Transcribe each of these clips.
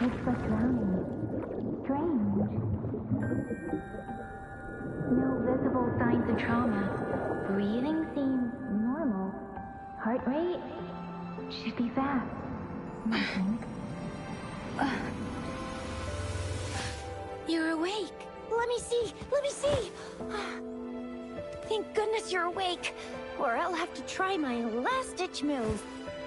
It's like drowning. Strange. No visible signs of trauma. Breathing seems normal. Heart rate should be fast. I think. You're awake. Let me see. Let me see. Thank goodness you're awake. Or I'll have to try my last-ditch move.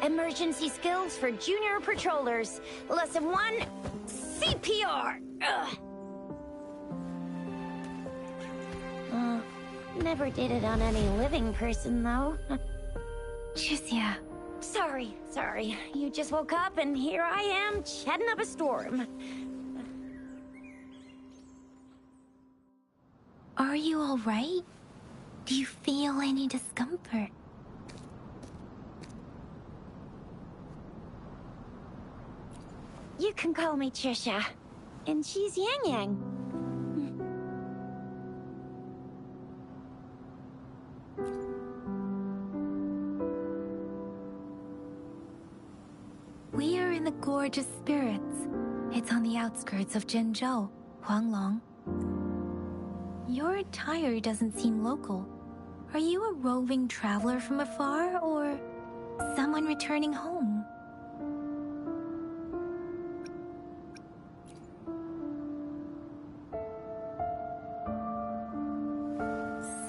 Emergency skills for junior patrollers. Lesson 1, CPR. Never did it on any living person, though. Jusia. Sorry. You just woke up and here I am, chatting up a storm. Are you all right? Do you feel any discomfort? You can call me Trisha. And she's Yang Yang. We are in the Gorge of Spirits. It's on the outskirts of Zhenzhou, Huanglong. Your attire doesn't seem local. Are you a roving traveler from afar, or someone returning home?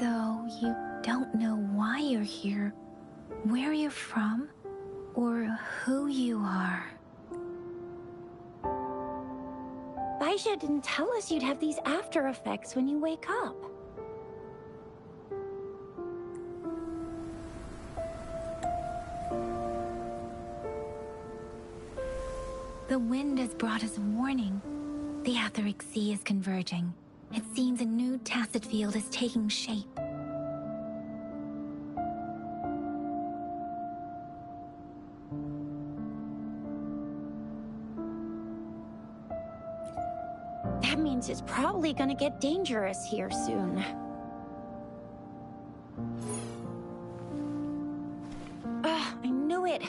So, you don't know why you're here, where you're from, or who you are. Baisha didn't tell us you'd have these after effects when you wake up. The wind has brought us a warning. The Etheric Sea is converging. It seems a new tacit field is taking shape. That means it's probably gonna get dangerous here soon. I knew it!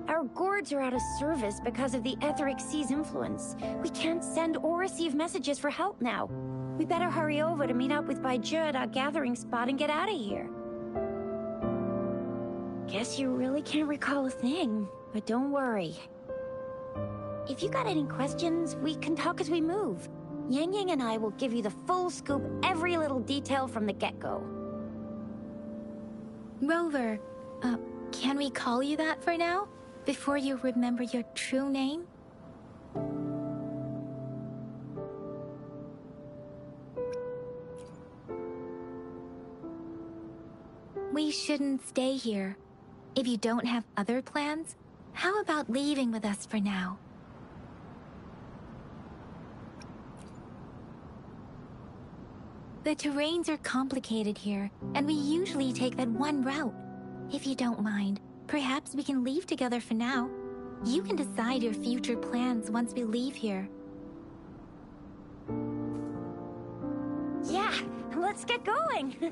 Our gourds are out of service because of the Etheric Sea's influence. We can't send or receive messages for help now. We better hurry over to meet up with Baiju at our gathering spot and get out of here. Guess you really can't recall a thing, but don't worry. If you got any questions, we can talk as we move. Yang Yang and I will give you the full scoop, every little detail from the get-go. Rover, can we call you that for now? Before you remember your true name? We shouldn't stay here. If you don't have other plans, how about leaving with us for now? The terrains are complicated here, and we usually take that one route. If you don't mind, perhaps we can leave together for now. You can decide your future plans once we leave here. Yeah, let's get going!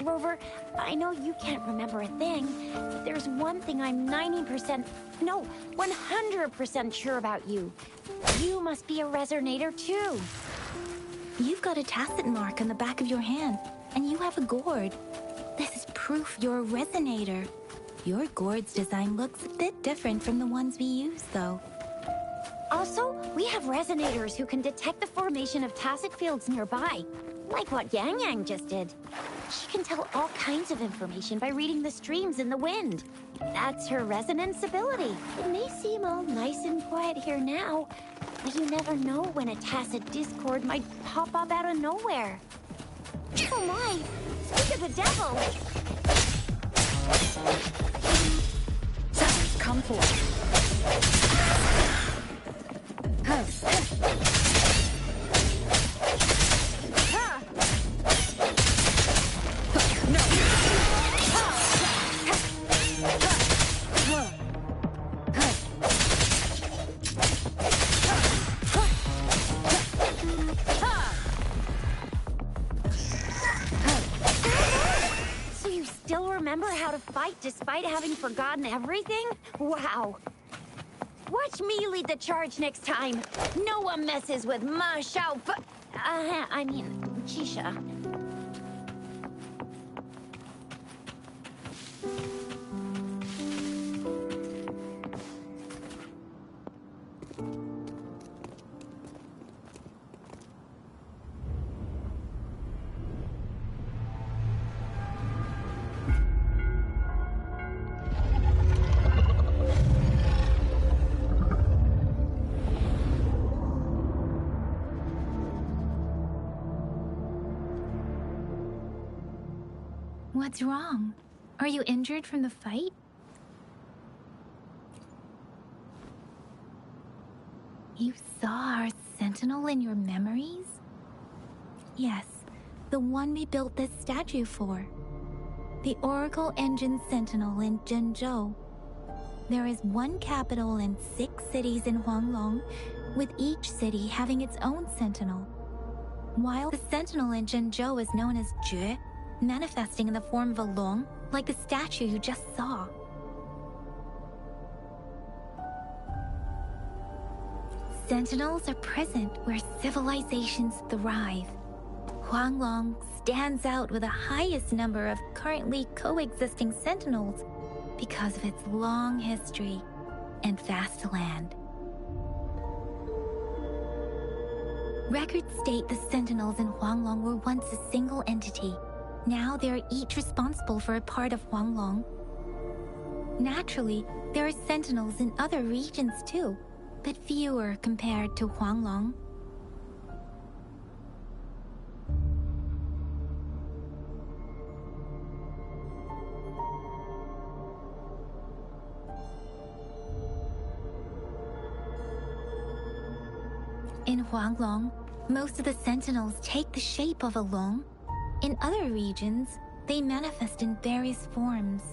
Rover, I know you can't remember a thing, but there's one thing I'm 90%, no, 100% sure about you. You must be a resonator too. You've got a tacit mark on the back of your hand, and you have a gourd. This is proof you're a resonator. Your gourd's design looks a bit different from the ones we use, though. Also, we have resonators who can detect the formation of tacit fields nearby, like what Yang Yang just did. She can tell all kinds of information by reading the streams in the wind. That's her resonance ability. It may seem all nice and quiet here now, but you never know when a tacit discord might pop up out of nowhere. Oh my! Speak of the devil! Settlers, come forth. remember how to fight despite having forgotten everything? Wow. Watch me lead the charge next time. No one messes with Ma Xiao I mean, Chisha. What's wrong? Are you injured from the fight? You saw our sentinel in your memories? Yes, the one we built this statue for. The Oracle Engine Sentinel in Zhenzhou. There is one capital and 6 cities in Huanglong, with each city having its own sentinel. While the sentinel in Zhenzhou is known as Jue, manifesting in the form of a long, like the statue you just saw. Sentinels are present where civilizations thrive. Huanglong stands out with the highest number of currently coexisting sentinels because of its long history and vast land. Records state the sentinels in Huanglong were once a single entity. Now they are each responsible for a part of Huanglong. Naturally, there are sentinels in other regions too, but fewer compared to Huanglong. In Huanglong, most of the sentinels take the shape of a long. In other regions, they manifest in various forms.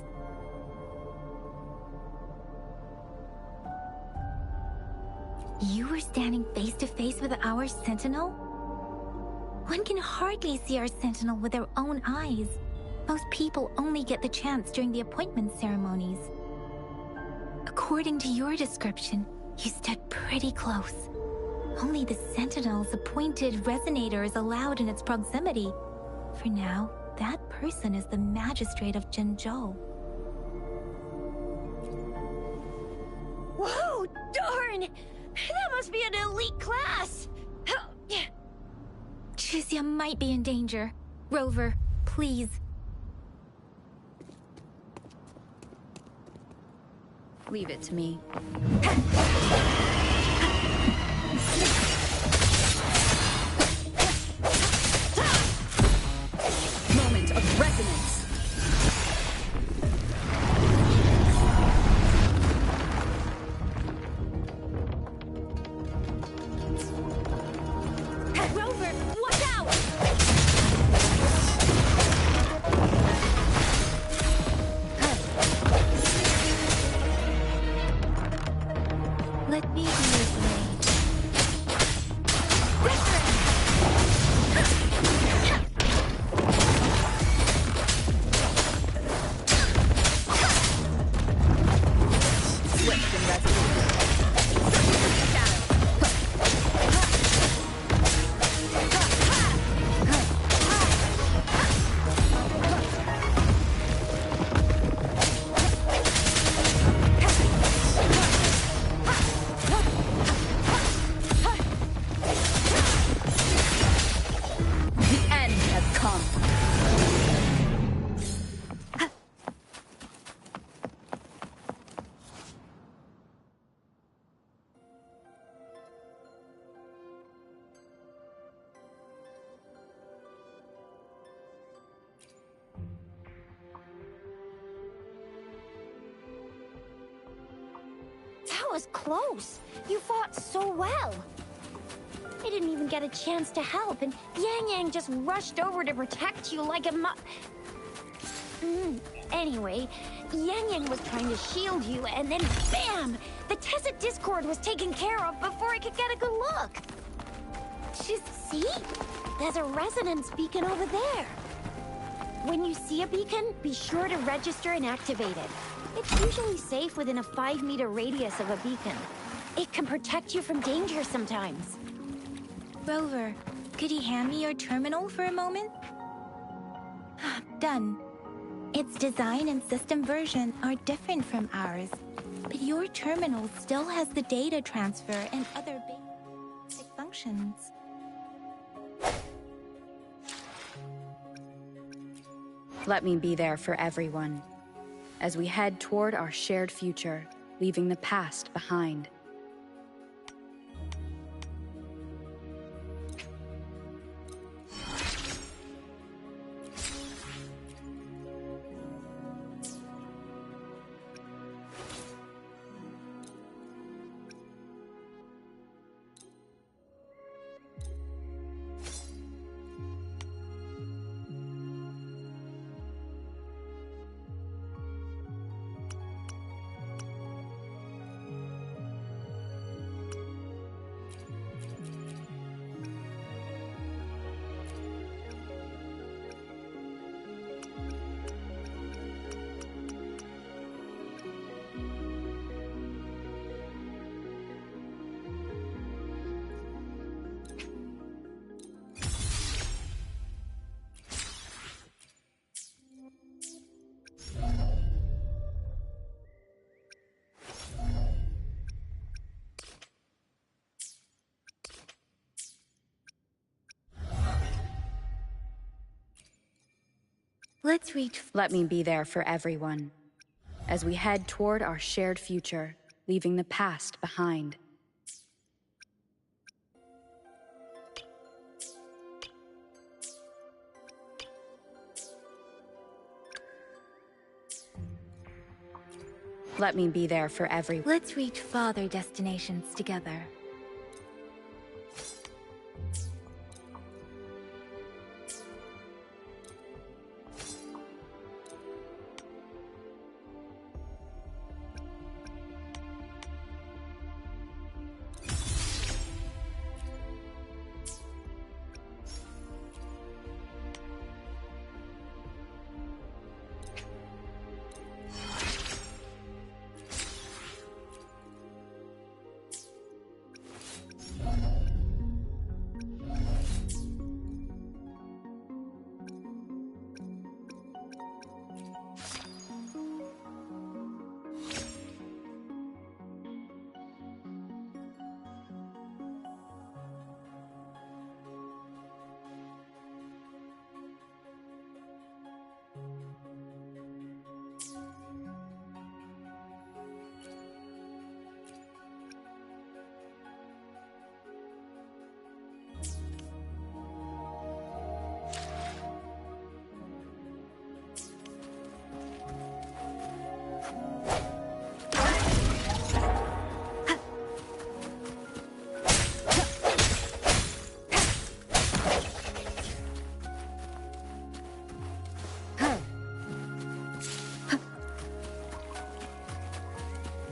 You were standing face to face with our sentinel? One can hardly see our sentinel with their own eyes. Most people only get the chance during the appointment ceremonies. According to your description, you stood pretty close. Only the sentinel's appointed resonator is allowed in its proximity. For now, that person is the magistrate of Zhenzhou. Whoa, darn! That must be an elite class! Chixia might be in danger. Rover, please. Leave it to me. Moment of resonance. Rover, watch out! Let me be your blade. Swift and resolute. The end has come. That was close. You fought so well. I didn't even get a chance to help, and Yang Yang just rushed over to protect you like a Anyway, Yang Yang was trying to shield you, and then BAM! The Tessa Discord was taken care of before I could get a good look. Just see? There's a resonance beacon over there. When you see a beacon, be sure to register and activate it. It's usually safe within a 5-meter radius of a beacon. It can protect you from danger sometimes. Rover, could you hand me your terminal for a moment? Done. Its design and system version are different from ours, but your terminal still has the data transfer and other basic functions. Let me be there for everyone, as we head toward our shared future, leaving the past behind. Let's reach. Let me be there for everyone, as we head toward our shared future, leaving the past behind. Let me be there for everyone. Let's reach farther destinations together.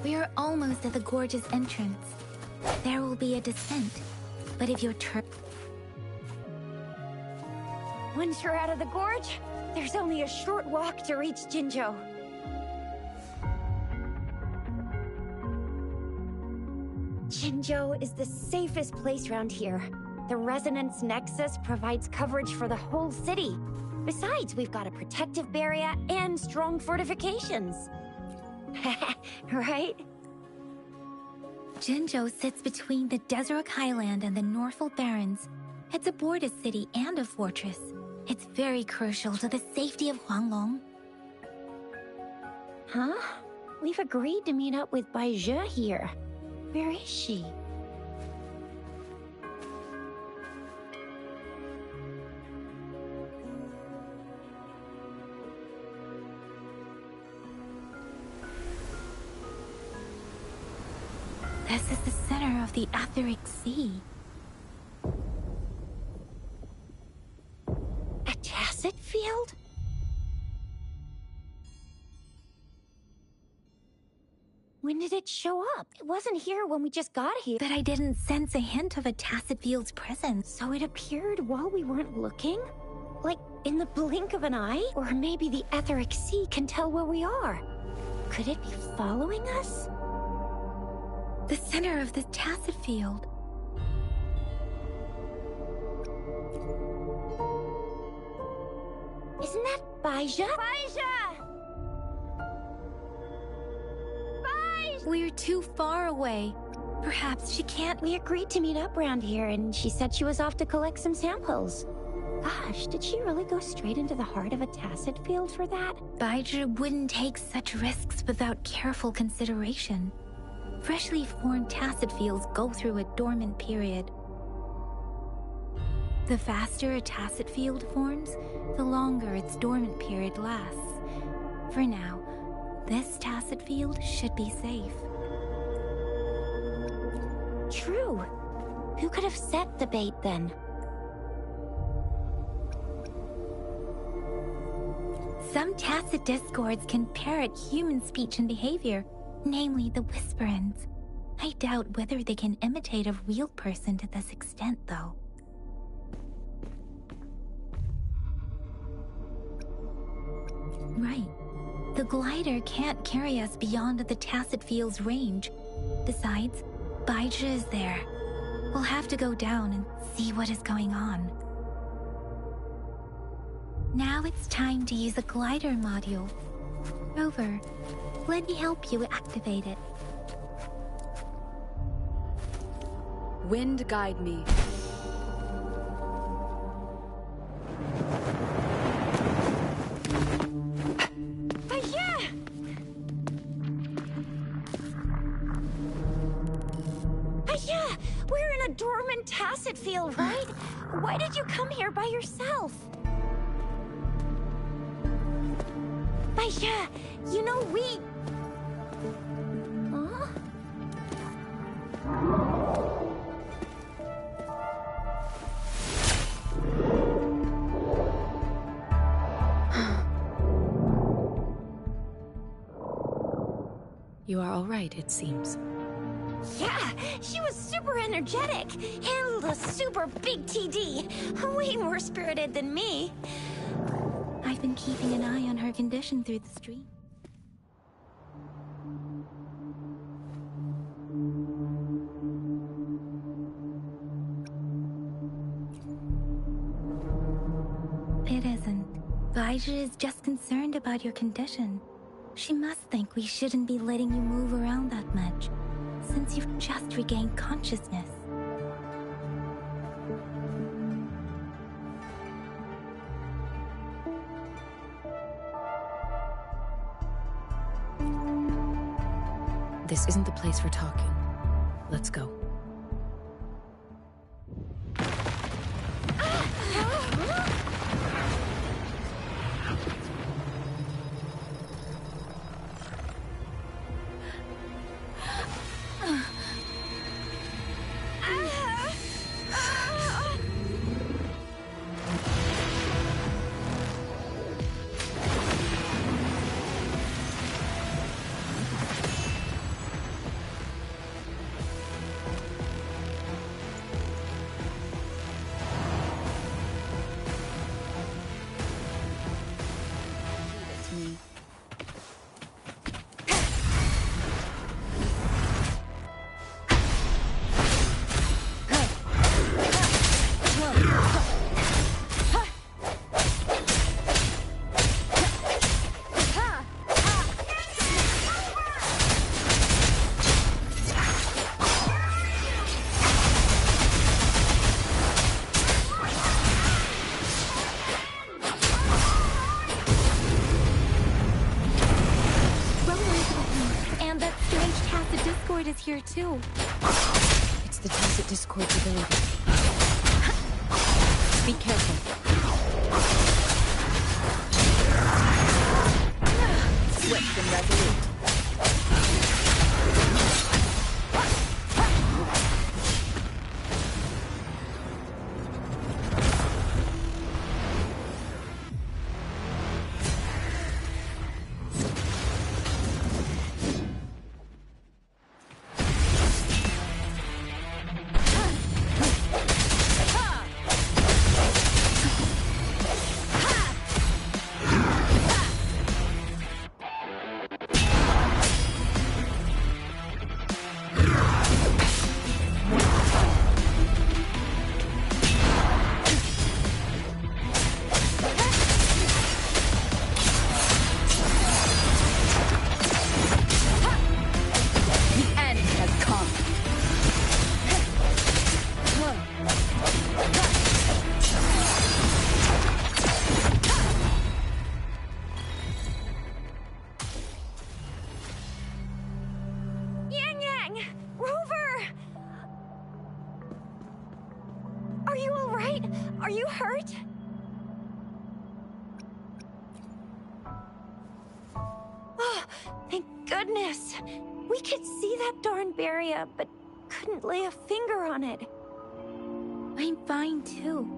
We are almost at the gorge's entrance. There will be a descent, but if your turn... Once you're out of the gorge, there's only a short walk to reach Jinzhou. Jinzhou is the safest place around here. The Resonance Nexus provides coverage for the whole city. Besides, we've got a protective barrier and strong fortifications. Right? Jinzhou sits between the Desert Highland and the Northful Barrens. It's a border city and a fortress. It's very crucial to the safety of Huanglong. Huh? We've agreed to meet up with Bai Zhe here. Where is she? This is the center of the Etheric Sea. A tacit field? When did it show up? It wasn't here when we just got here. But I didn't sense a hint of a tacit field's presence. So it appeared while we weren't looking? Like, in the blink of an eye? Or maybe the etheric sea can tell where we are. Could it be following us? The center of this tacit field. Isn't that Baija? We're too far away. Perhaps she can't. We agreed to meet up around here, and she said she was off to collect some samples. Gosh, did she really go straight into the heart of a tacit field for that? Baija wouldn't take such risks without careful consideration. Freshly formed tacit fields go through a dormant period. The faster a tacit field forms, the longer its dormant period lasts. For now, this tacit field should be safe. True. Who could have set the bait then? Some tacit discords can parrot human speech and behavior, namely the whisperings. I doubt whether they can imitate a real person to this extent, though. Right. The glider can't carry us beyond the tacit field's range. Besides, Baija is there. We'll have to go down and see what is going on. Now it's time to use a glider module. Rover, let me help you activate it. Wind guide me. Yeah, we're in a dormant tacit field, right? Why did you come here by yourself? Baija, you know we... Huh? You are all right, it seems. Yeah, she was super energetic. Handled a super big TD. Way more spirited than me. I've been keeping an eye on her condition through the stream. It isn't. Baija is just concerned about your condition. She must think we shouldn't be letting you move around that much, since you've just regained consciousness. This isn't the place for talking. Let's go. Is here too. It's the tacit discord's ability. Be careful. Swift and resolute. right? Are you hurt? Oh, thank goodness. We could see that darn barrier, but couldn't lay a finger on it. I'm fine too.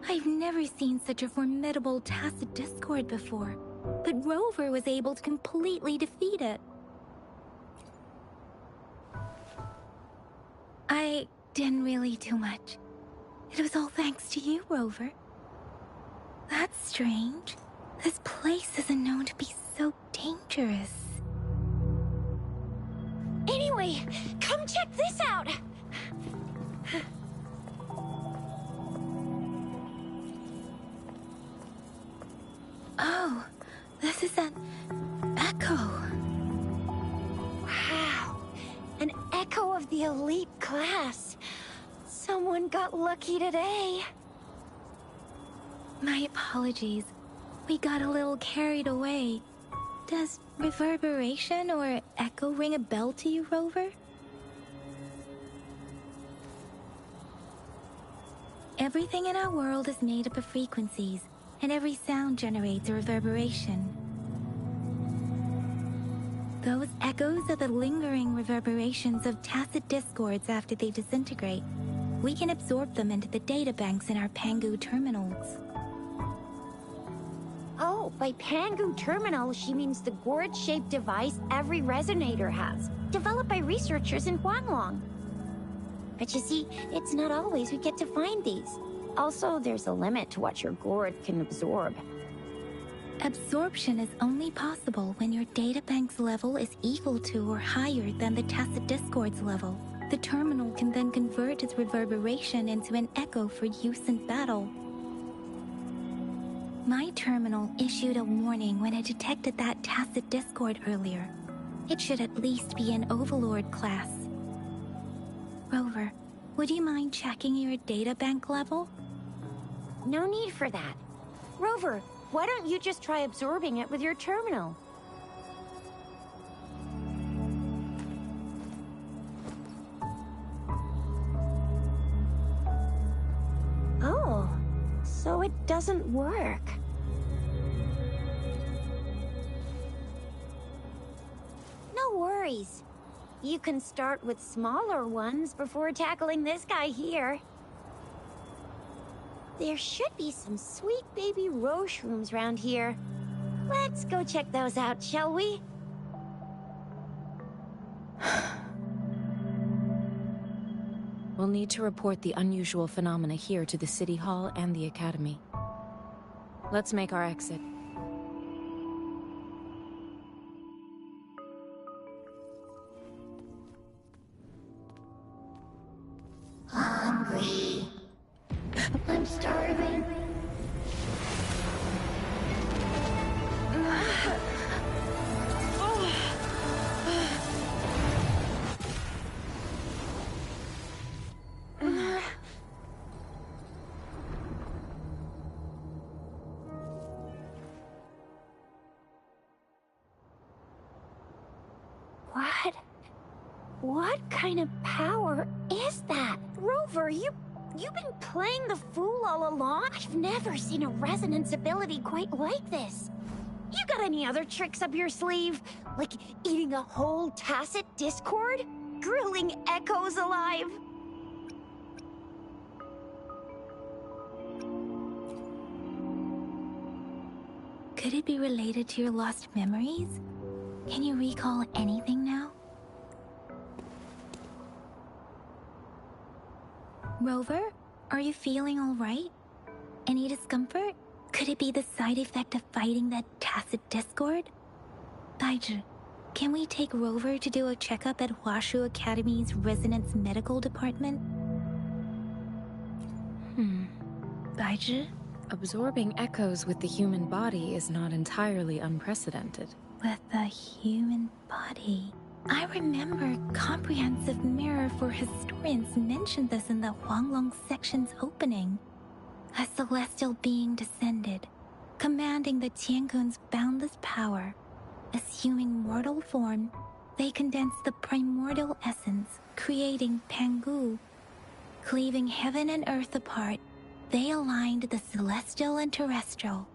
I've never seen such a formidable tacit discord before, but Rover was able to completely defeat it. I didn't really do much. It was all thanks to you, Rover. That's strange. This place isn't known to be so dangerous. Anyway, come check this out! Oh, this is an echo. Wow, an echo of the elite class. Someone got lucky today. My apologies. We got a little carried away. Does reverberation or echo ring a bell to you, Rover? Everything in our world is made up of frequencies, and every sound generates a reverberation. Those echoes are the lingering reverberations of tacit discords after they disintegrate. We can absorb them into the databanks in our Pangu terminals. Oh, by Pangu Terminal, she means the gourd-shaped device every resonator has, developed by researchers in Huanglong. But you see, it's not always we get to find these. Also, there's a limit to what your gourd can absorb. Absorption is only possible when your databank's level is equal to or higher than the tacit discord's level. The terminal can then convert its reverberation into an echo for use in battle. My terminal issued a warning when it detected that tacit discord earlier. It should at least be an Overlord class. Rover, would you mind checking your databank level? No need for that. Rover, why don't you just try absorbing it with your terminal? Oh, so it doesn't work. No worries. You can start with smaller ones before tackling this guy here. There should be some sweet baby Roche rooms around here. Let's go check those out, shall we? We'll need to report the unusual phenomena here to the City Hall and the Academy. Let's make our exit. Hungry. I'm starving. What kind of power is that? Rover, you've been playing the fool all along? I've never seen a resonance ability quite like this. You got any other tricks up your sleeve? Like eating a whole tacit discord? Grilling echoes alive? Could it be related to your lost memories? Can you recall anything now? Rover, are you feeling all right? Any discomfort? Could it be the side effect of fighting that tacit discord? Baizhi, can we take Rover to do a checkup at Huashu Academy's Resonance Medical Department? Baizhi? Absorbing echoes with the human body is not entirely unprecedented. With the human body. I remember Comprehensive Mirror for Historians mentioned this in the Huanglong section's opening. A celestial being descended, commanding the Tiankun's boundless power. Assuming mortal form, they condensed the primordial essence, creating Pangu. Cleaving heaven and earth apart, they aligned the celestial and terrestrial.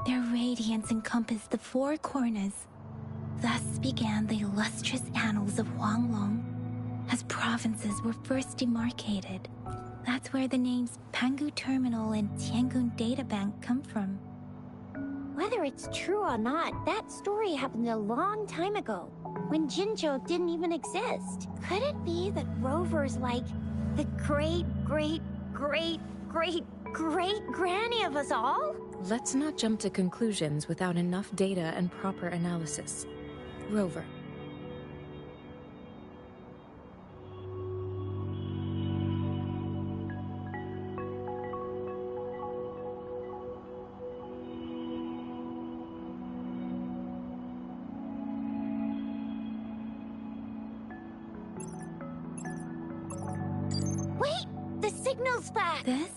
Their radiance encompassed the four corners. Thus began the illustrious annals of Huanglong, as provinces were first demarcated. That's where the names Pangu Terminal and Tiangun Databank come from. Whether it's true or not, that story happened a long time ago, when Jinzhou didn't even exist. Could it be that Rover's like the great-great-great-great-great-granny of us all? Let's not jump to conclusions without enough data and proper analysis. Rover. Wait! The signal's back! This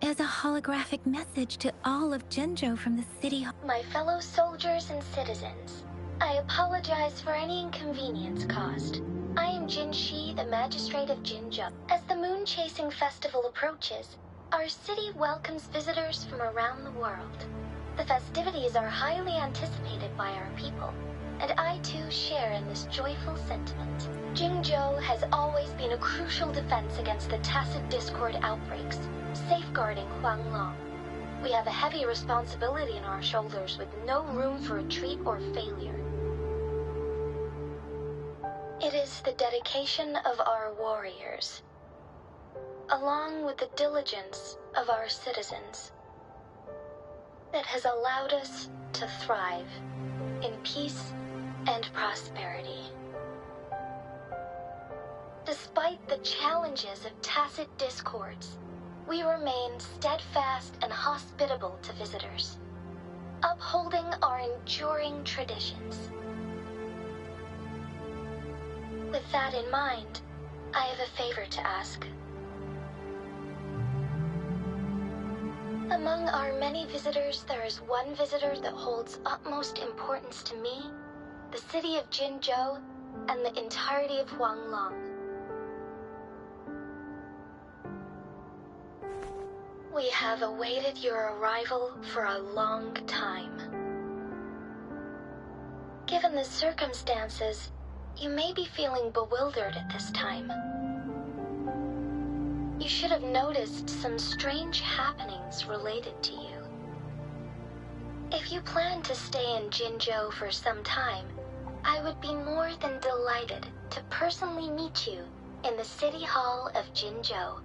is a holographic message to all of Jinzhou from the city. My fellow soldiers and citizens, I apologize for any inconvenience caused. I am Jin Shi, the Magistrate of Jinzhou. As the Moon Chasing Festival approaches, our city welcomes visitors from around the world. The festivities are highly anticipated by our people, and I too share in this joyful sentiment. Jinzhou has always been a crucial defense against the tacit discord outbreaks, safeguarding Huanglong. We have a heavy responsibility on our shoulders with no room for retreat or failure. It is the dedication of our warriors, along with the diligence of our citizens, that has allowed us to thrive in peace and prosperity. Despite the challenges of tacit discords, we remain steadfast and hospitable to visitors, upholding our enduring traditions. With that in mind, I have a favor to ask. Among our many visitors, there is one visitor that holds utmost importance to me, the city of Jinzhou, and the entirety of Huanglong. We have awaited your arrival for a long time. Given the circumstances, you may be feeling bewildered at this time. You should have noticed some strange happenings related to you. If you plan to stay in Jinzhou for some time, I would be more than delighted to personally meet you in the City Hall of Jinzhou.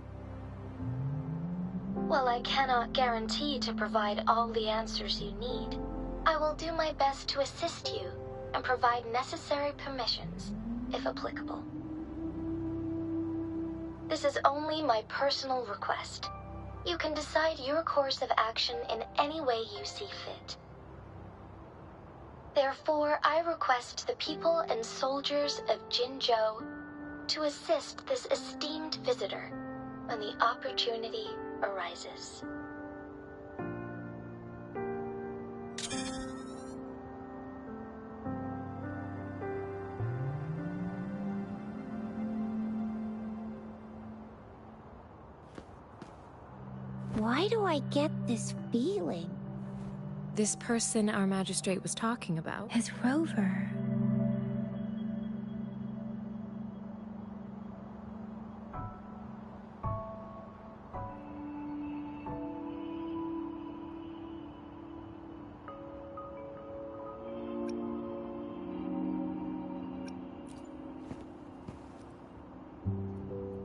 While I cannot guarantee to provide all the answers you need, I will do my best to assist you and provide necessary permissions, if applicable. This is only my personal request. You can decide your course of action in any way you see fit. Therefore, I request the people and soldiers of Jinzhou to assist this esteemed visitor when the opportunity arises. Why do I get this feeling? This person our magistrate was talking about. Is Rover.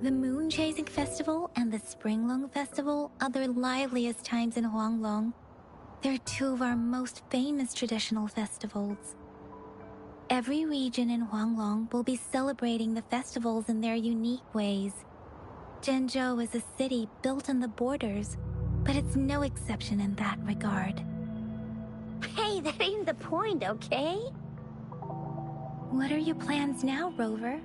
The Moon Chasing Festival and the Springlong Festival are the liveliest times in Huanglong. They're two of our most famous traditional festivals. Every region in Huanglong will be celebrating the festivals in their unique ways. Jinzhou is a city built on the borders, but it's no exception in that regard. Hey, that ain't the point, okay? What are your plans now, Rover?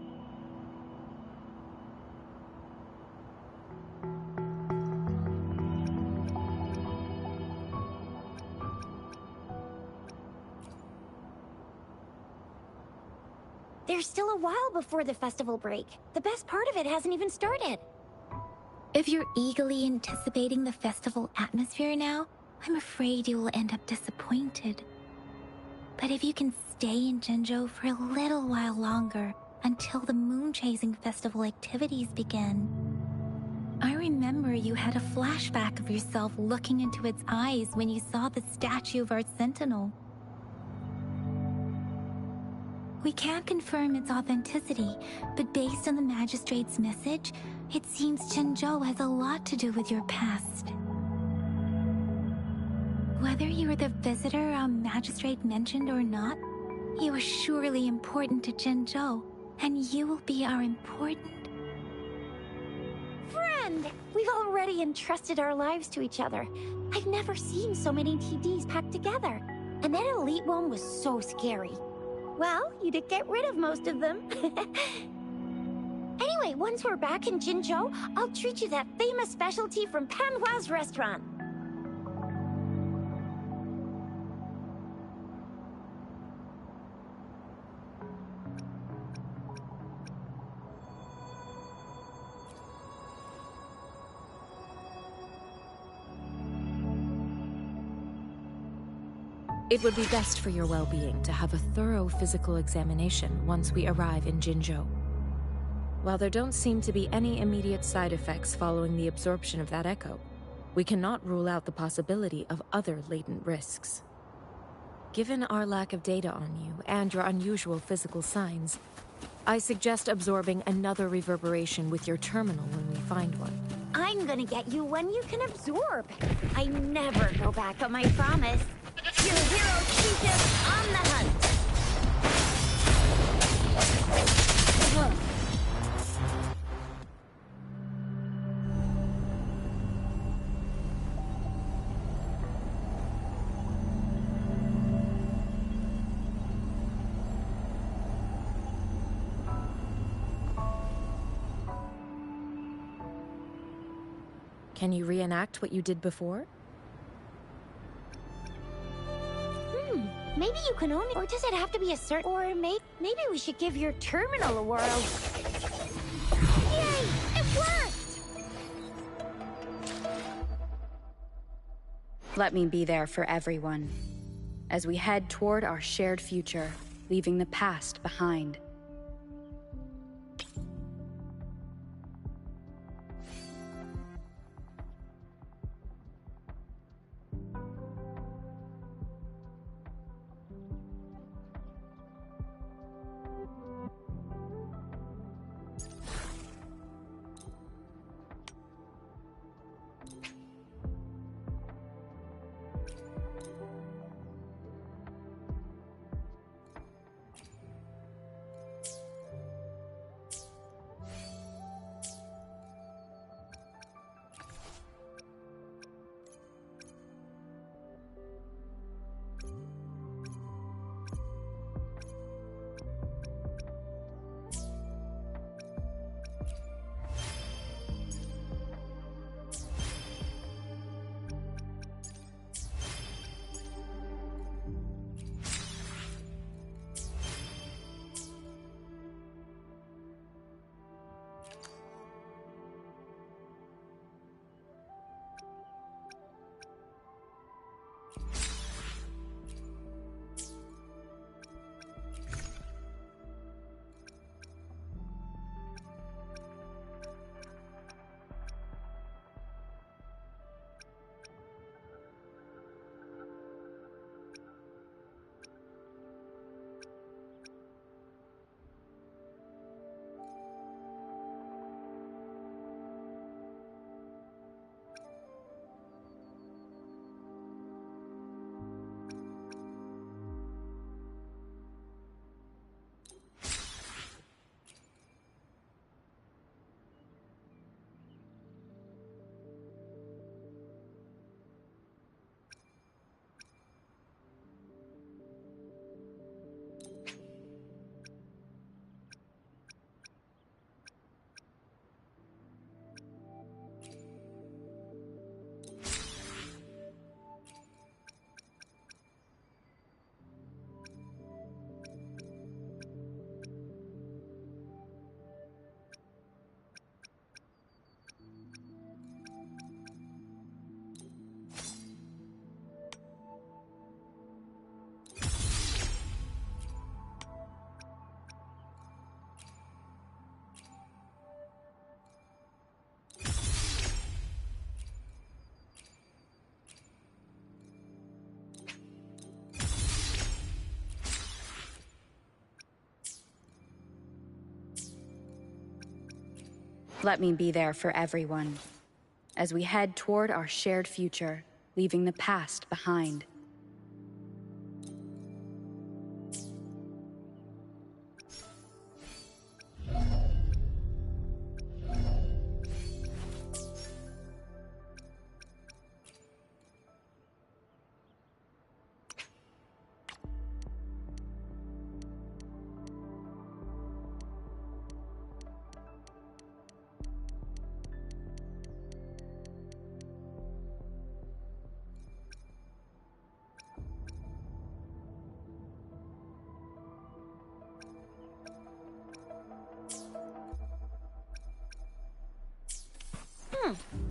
There's still a while before the festival break. The best part of it hasn't even started. If you're eagerly anticipating the festival atmosphere now, I'm afraid you will end up disappointed. But if you can stay in Jinzhou for a little while longer, until the moon-chasing festival activities begin. I remember you had a flashback of yourself looking into its eyes when you saw the statue of our sentinel. We can't confirm its authenticity, but based on the magistrate's message, it seems Jinzhou has a lot to do with your past. Whether you were the visitor our magistrate mentioned or not, you are surely important to Jinzhou, and you will be our important... Friend! We've already entrusted our lives to each other. I've never seen so many TDs packed together. And that elite one was so scary. Well, you did get rid of most of them. Anyway, once we're back in Jinzhou, I'll treat you that famous specialty from Panhua's restaurant. It would be best for your well-being to have a thorough physical examination once we arrive in Jinzhou. While there don't seem to be any immediate side effects following the absorption of that echo, we cannot rule out the possibility of other latent risks. Given our lack of data on you and your unusual physical signs, I suggest absorbing another reverberation with your terminal when we find one. I'm gonna get you one you can absorb. I never go back on my promise. Your hero teaches on the hunt. Can you reenact what you did before? Maybe you can only... Or does it have to be a certain... Or maybe we should give your terminal a whirl. Yay! It worked! Let me be there for everyone, as we head toward our shared future, leaving the past behind. Let me be there for everyone, as we head toward our shared future, leaving the past behind.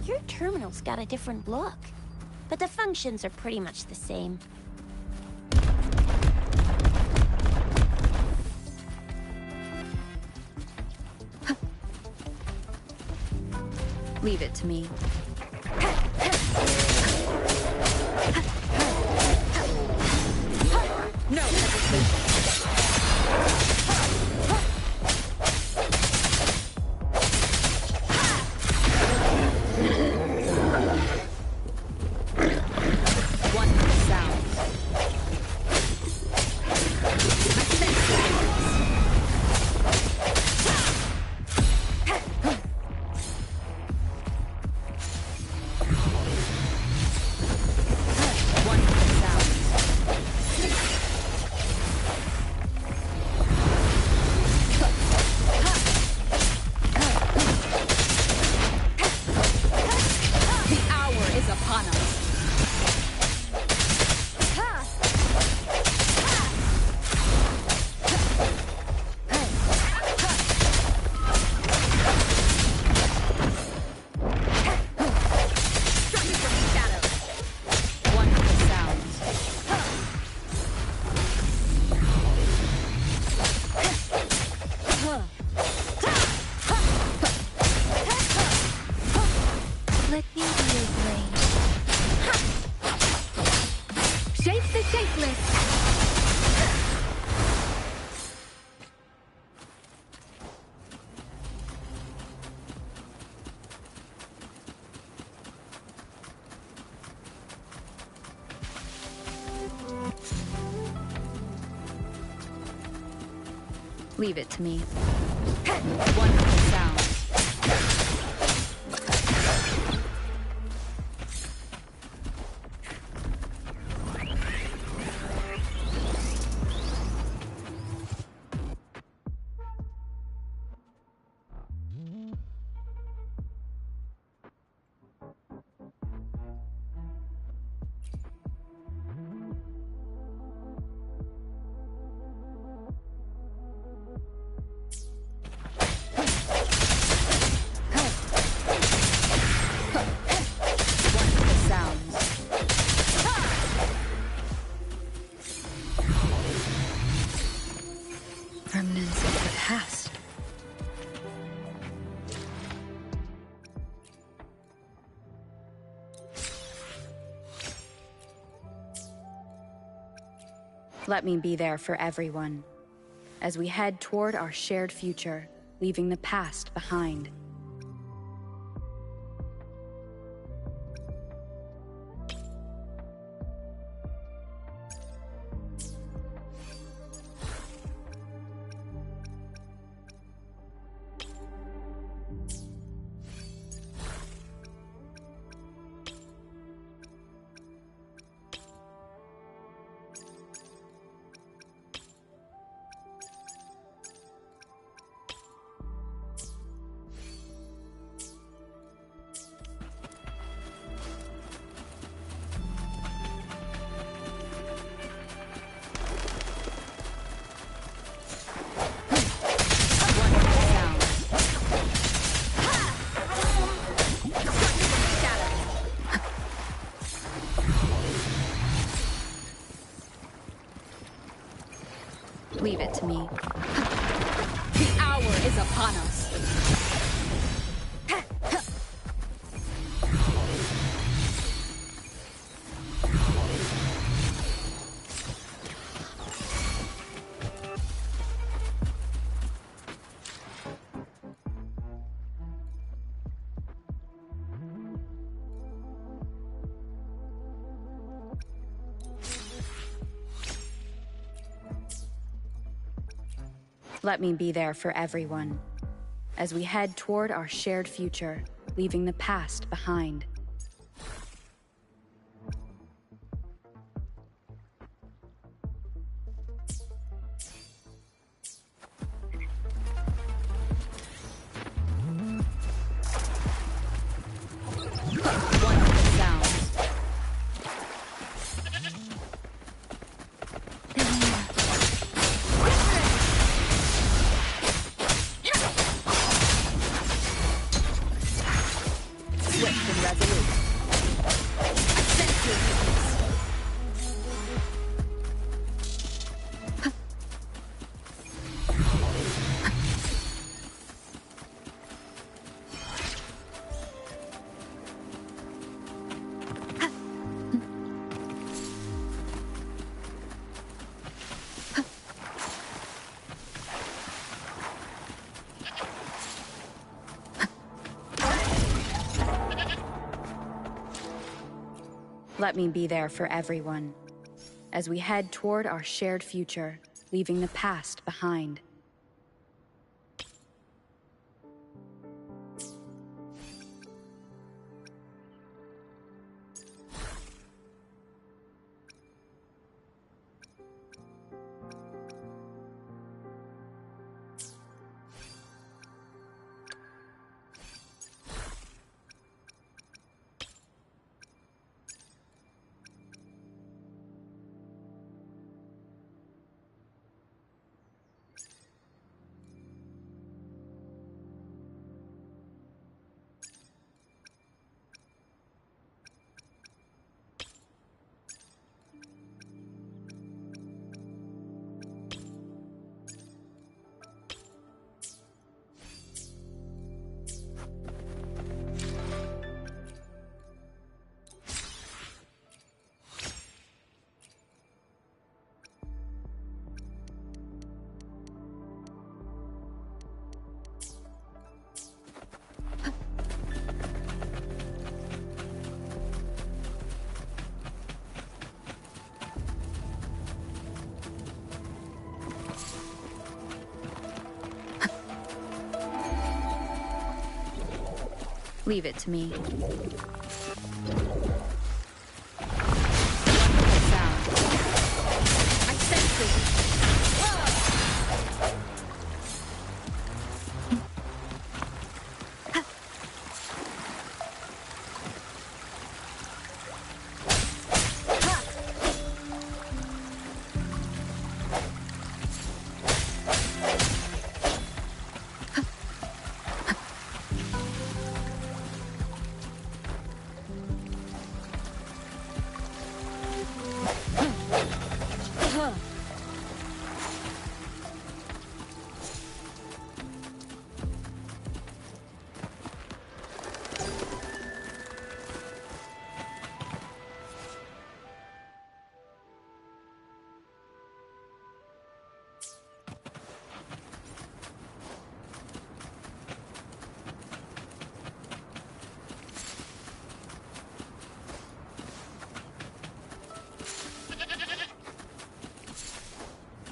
Your terminal's got a different look, but the functions are pretty much the same. Leave it to me. No hesitation. Leave it to me. Wonderful sound. Remnants of the past. Let me be there for everyone, as we head toward our shared future, leaving the past behind. Leave it to me. The hour is upon us. Let me be there for everyone, as we head toward our shared future, leaving the past behind. Let me be there for everyone, as we head toward our shared future, leaving the past behind. Leave it to me. I sense it.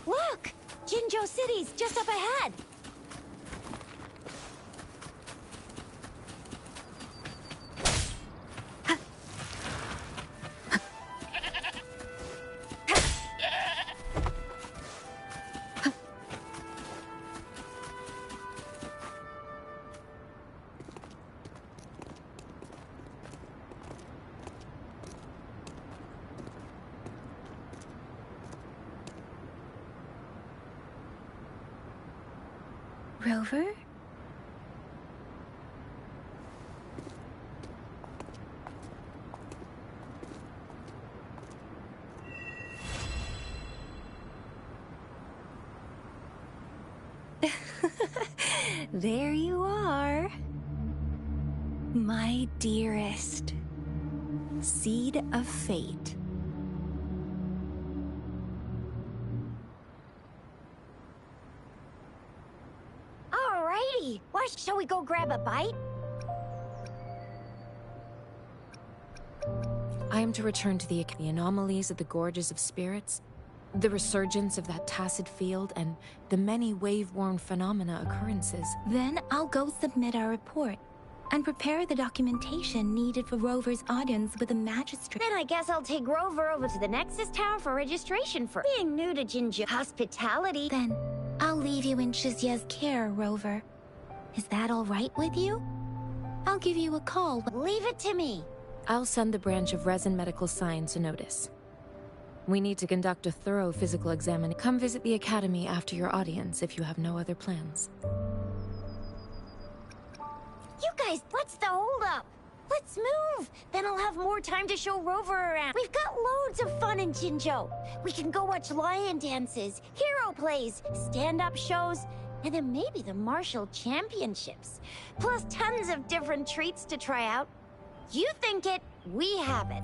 Look! Jinzhou City's just up ahead! Rover? There you are. My dearest. Seed of fate. Alrighty, well, shall we go grab a bite? I am to return to the anomalies of the Gorges of Spirits. The resurgence of that tacit field and the many wave-worn phenomena occurrences. Then I'll go submit our report and prepare the documentation needed for Rover's audience with the magistrate. Then I guess I'll take Rover over to the Nexus Tower for registration for being new to Jinju hospitality. Then I'll leave you in Shizia's care, Rover. Is that all right with you? I'll give you a call. Leave it to me. I'll send the branch of Resin Medical Science a notice. We need to conduct a thorough physical examination. Come visit the Academy after your audience if you have no other plans. You guys, what's the holdup? Let's move! Then I'll have more time to show Rover around. We've got loads of fun in Jinzhou. We can go watch lion dances, hero plays, stand-up shows, and then maybe the martial championships. Plus tons of different treats to try out. You think it, we have it.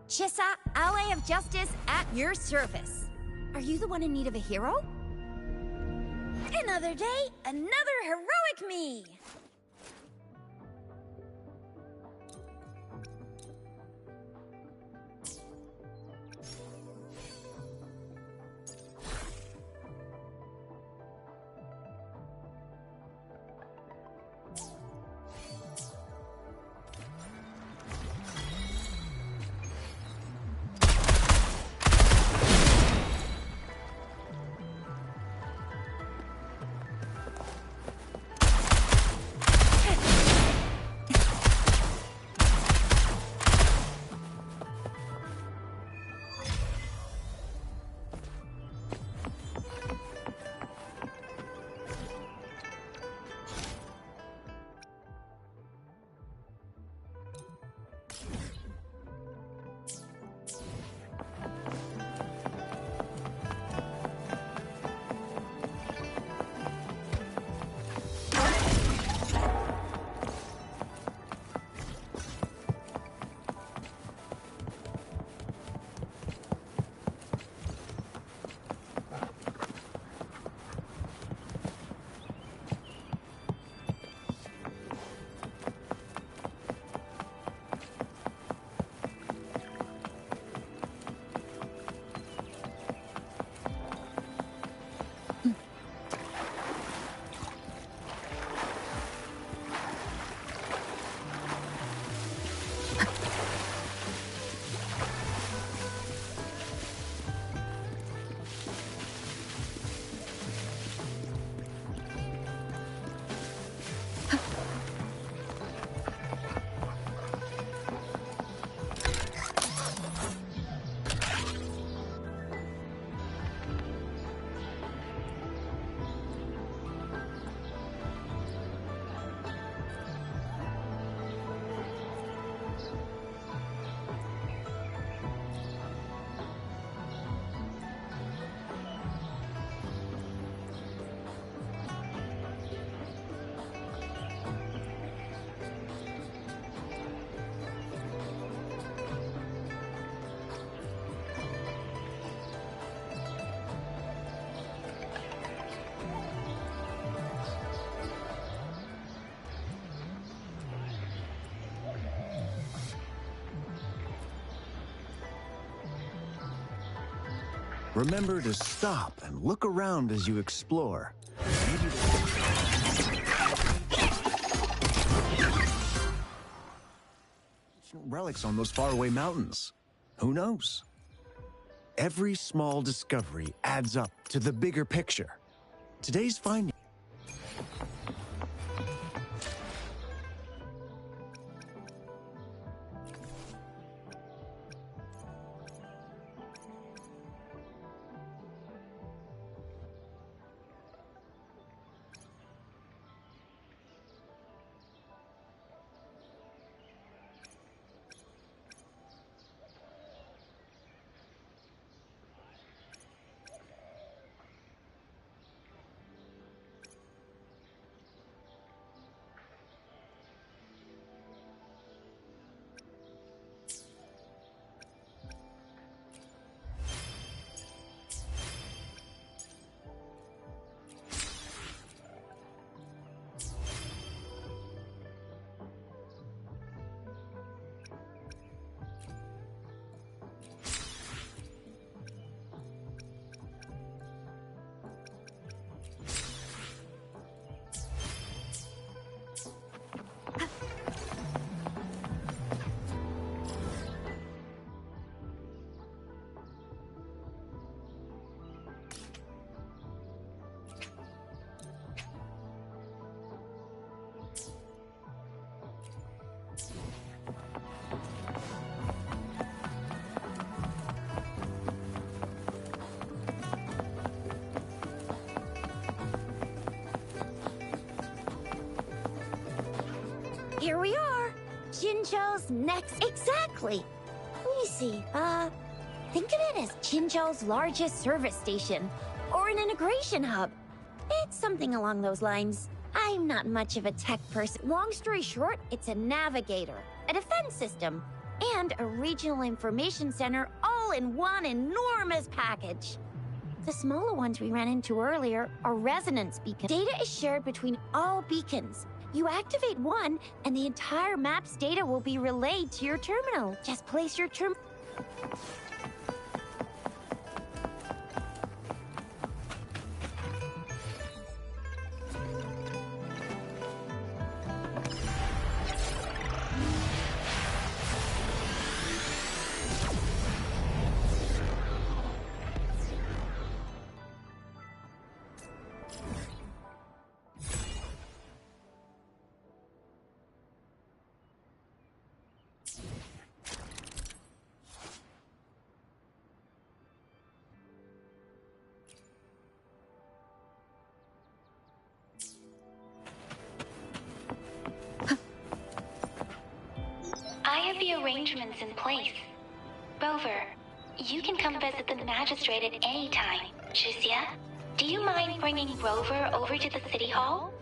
Chissa, ally of justice at your service. Are you the one in need of a hero? Another day, another heroic me! Remember to stop and look around as you explore. Relics on those faraway mountains. Who knows? Every small discovery adds up to the bigger picture. Today's finding. here we are. Jinzhou's next. Exactly. Let me see. Think of it as Jinzhou's largest service station, or an integration hub. It's something along those lines. I'm not much of a tech person. Long story short, it's a navigator, a defense system, and a regional information center all in one enormous package. The smaller ones we ran into earlier are resonance beacons. Data is shared between all beacons. You activate one, and the entire map's data will be relayed to your terminal. Just place your I have the arrangements in place. Rover, you can come visit the magistrate at any time. Shizia, do you mind bringing Rover over to the city hall?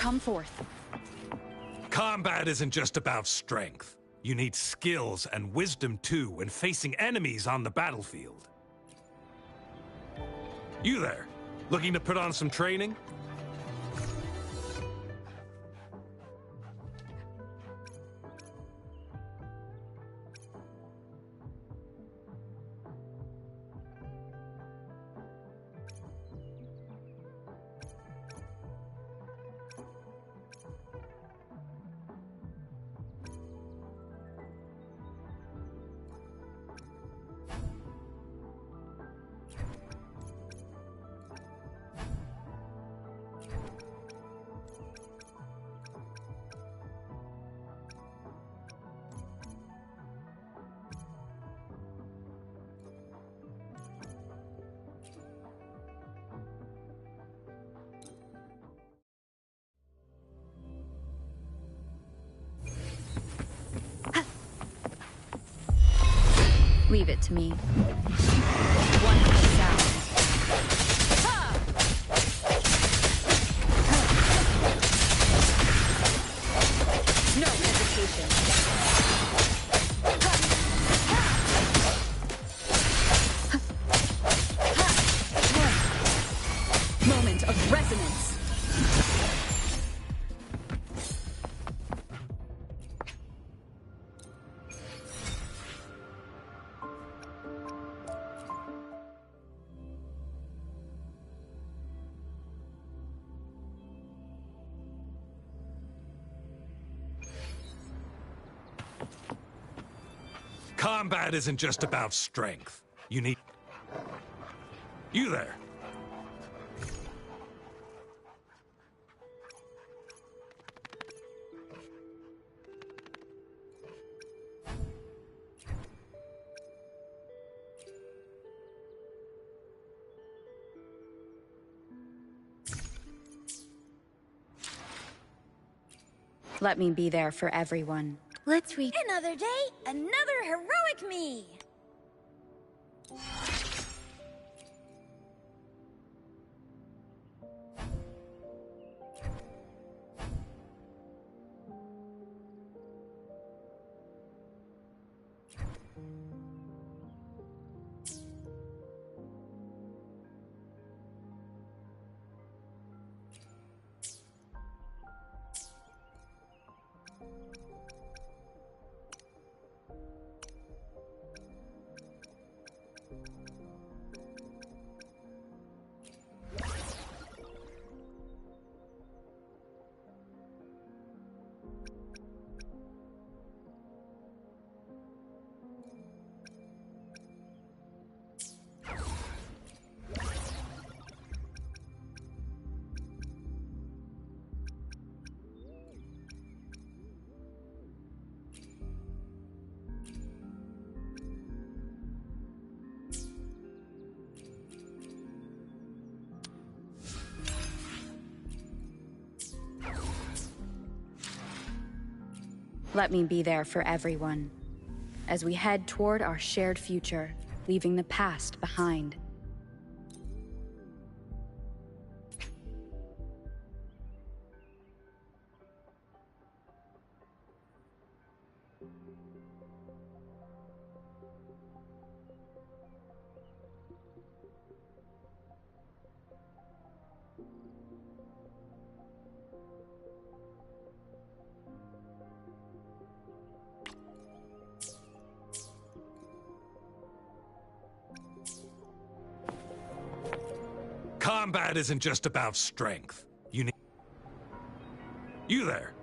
come forth. Combat isn't just about strength. You need skills and wisdom too when facing enemies on the battlefield. You there, looking to put on some training? Leave it to me. One with the sound. No hesitation. Moment of resonance. Combat isn't just about strength. You need... You there. Let me be there for everyone. Let's read. Another day, another heroic me! Let me be there for everyone, as we head toward our shared future, leaving the past behind. Combat isn't just about strength. You need... You there.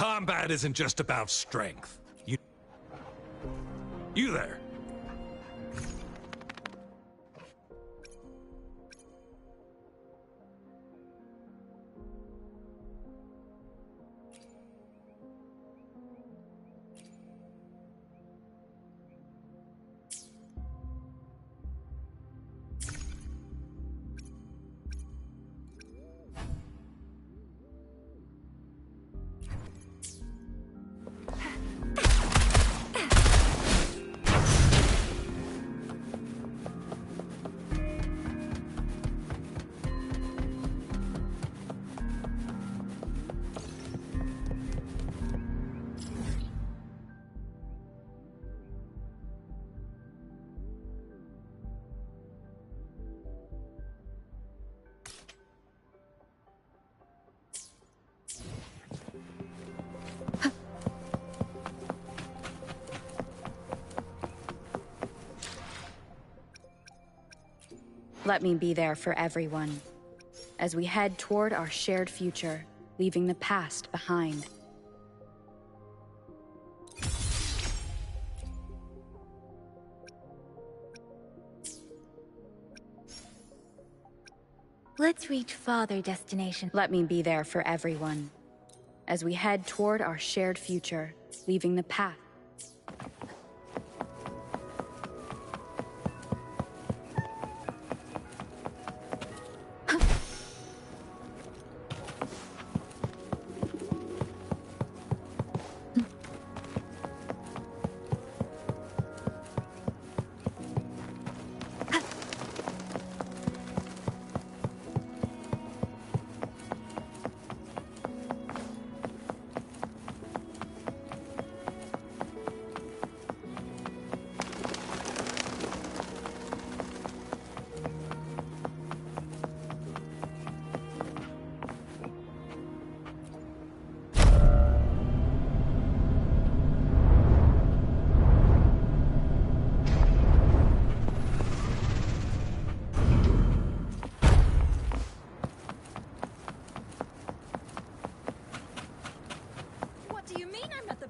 Combat isn't just about strength. You there. Let me be there for everyone, as we head toward our shared future, leaving the past behind. Let's reach farther destination. Let me be there for everyone, as we head toward our shared future, leaving the past.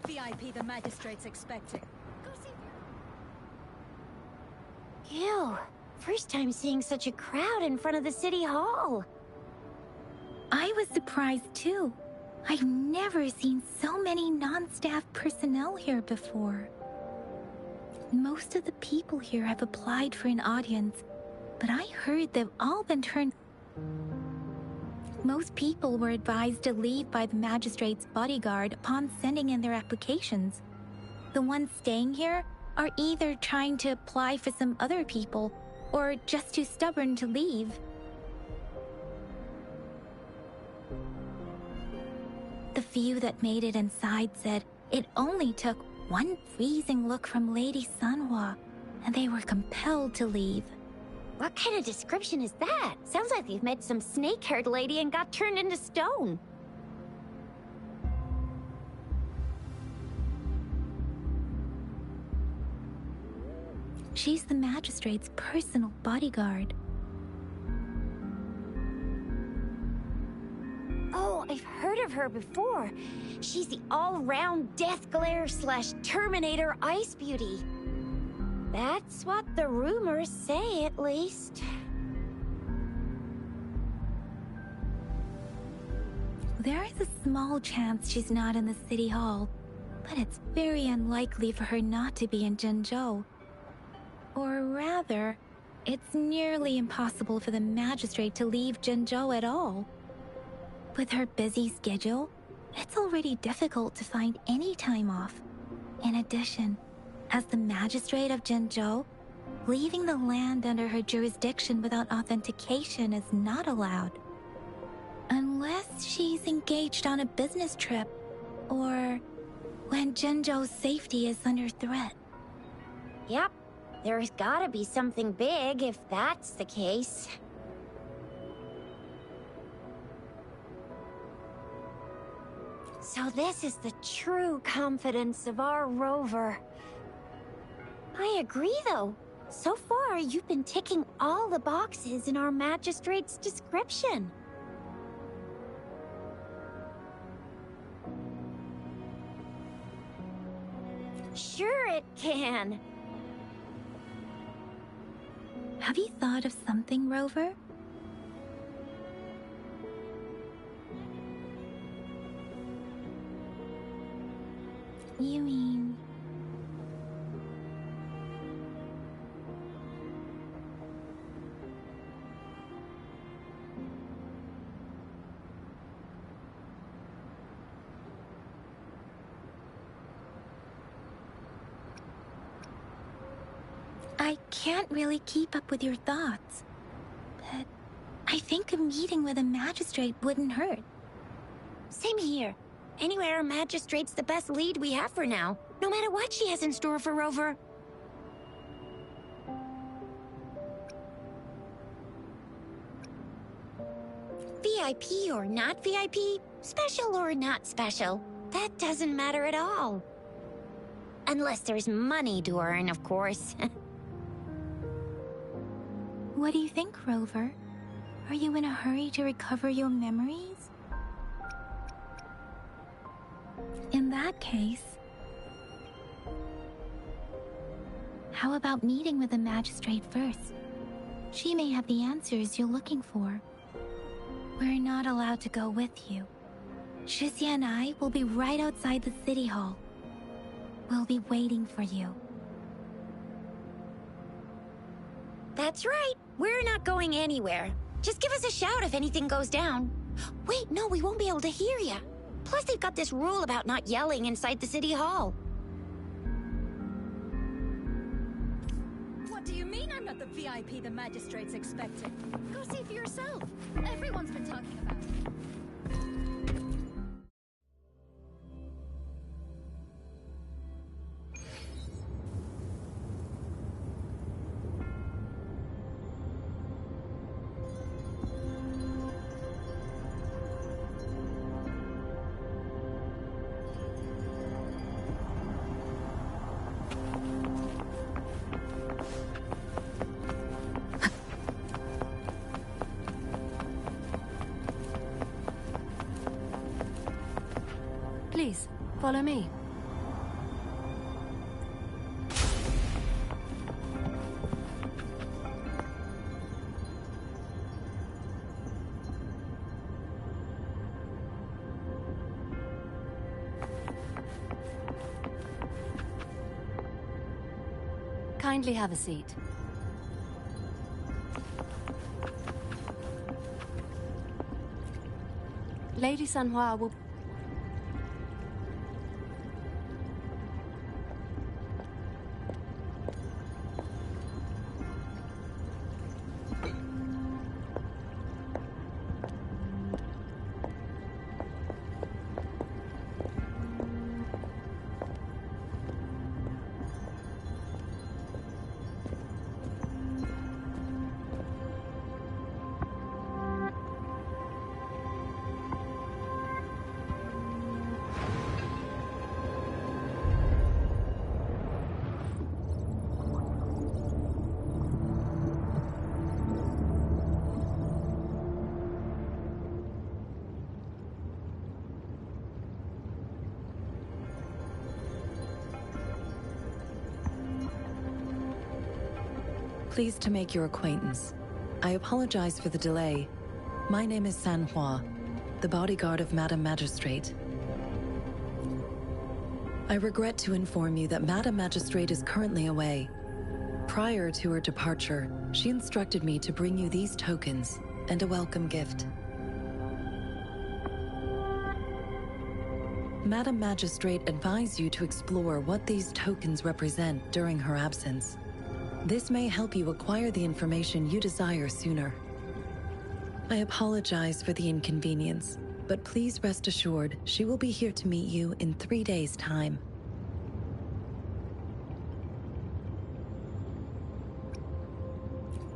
VIP the magistrate's expecting. Go see. Ew. First time seeing such a crowd in front of the city hall. I was surprised too. I've never seen so many non-staff personnel here before. Most of the people here have applied for an audience, but I heard they've all been turned. Most people were advised to leave by the magistrate's bodyguard upon sending in their applications. The ones staying here are either trying to apply for some other people or just too stubborn to leave. The few that made it inside said it only took one freezing look from Lady Sanhua, and they were compelled to leave. What kind of description is that? Sounds like they've met some snake-haired lady and got turned into stone. She's the magistrate's personal bodyguard. Oh, I've heard of her before. She's the all-round Death Glare / Terminator Ice Beauty. That's what the rumors say, at least. There is a small chance she's not in the city hall, but it's very unlikely for her not to be in Jinzhou. Or rather, it's nearly impossible for the magistrate to leave Jinzhou at all. With her busy schedule, it's already difficult to find any time off. In addition, as the magistrate of Jinzhou, leaving the land under her jurisdiction without authentication is not allowed. Unless she's engaged on a business trip, or when Jinzhou's safety is under threat. Yep, there's gotta be something big if that's the case. So this is the true confidence of our rover. I agree, though. So far, you've been ticking all the boxes in our magistrate's description. it can. Have you thought of something, Rover? You mean... I can't really keep up with your thoughts, but I think a meeting with a magistrate wouldn't hurt. Same here. Anywhere a magistrate's the best lead we have for now, no matter what she has in store for Rover. VIP or not VIP, special or not special, that doesn't matter at all. Unless there's money to earn, of course. What do you think, Rover? Are you in a hurry to recover your memories? In that case, how about meeting with the magistrate first? She may have the answers you're looking for. We're not allowed to go with you. Shizia and I will be right outside the city hall. We'll be waiting for you. That's right. We're not going anywhere. Just give us a shout if anything goes down. Wait, no, we won't be able to hear ya. Plus, they've got this rule about not yelling inside the city hall. What do you mean I'm not the VIP the magistrate's expecting? Go see for yourself. Everyone's been talking about it. Please, follow me. Kindly have a seat. Lady Sanhua will... Pleased to make your acquaintance. I apologize for the delay. My name is Sanhua, the bodyguard of Madam Magistrate. I regret to inform you that Madam Magistrate is currently away. Prior to her departure, she instructed me to bring you these tokens and a welcome gift. Madam Magistrate advised you to explore what these tokens represent during her absence. This may help you acquire the information you desire sooner. I apologize for the inconvenience, but please rest assured she will be here to meet you in 3 days' time.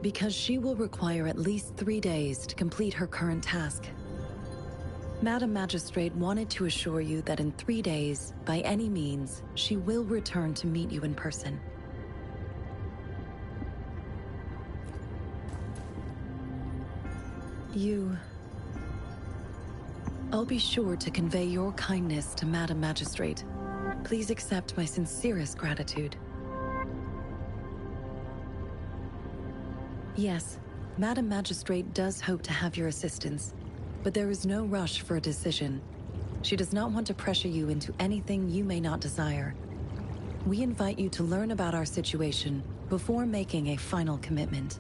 Because she will require at least 3 days to complete her current task. Madam Magistrate wanted to assure you that in 3 days, by any means, she will return to meet you in person. I'll be sure to convey your kindness to Madam Magistrate. Please accept my sincerest gratitude. Yes, Madam Magistrate does hope to have your assistance, but there is no rush for a decision. She does not want to pressure you into anything you may not desire. We invite you to learn about our situation before making a final commitment.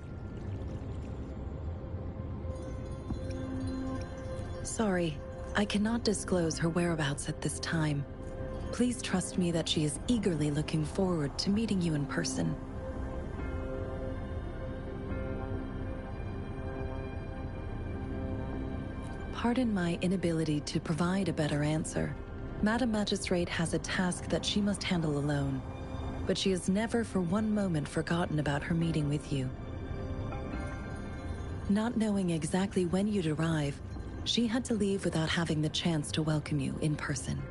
Sorry, I cannot disclose her whereabouts at this time. Please trust me that she is eagerly looking forward to meeting you in person. Pardon my inability to provide a better answer. Madam Magistrate has a task that she must handle alone, but she has never for one moment forgotten about her meeting with you. Not knowing exactly when you'd arrive, she had to leave without having the chance to welcome you in person.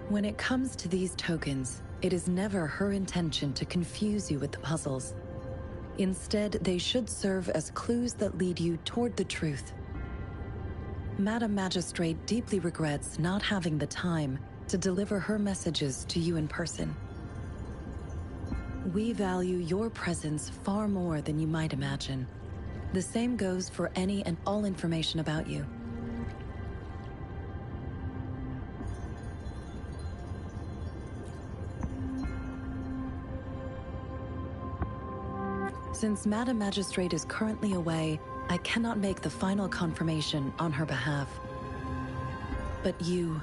When it comes to these tokens, it is never her intention to confuse you with the puzzles. Instead, they should serve as clues that lead you toward the truth. Madam Magistrate deeply regrets not having the time to deliver her messages to you in person. We value your presence far more than you might imagine. The same goes for any and all information about you. Since Madam Magistrate is currently away, I cannot make the final confirmation on her behalf. But you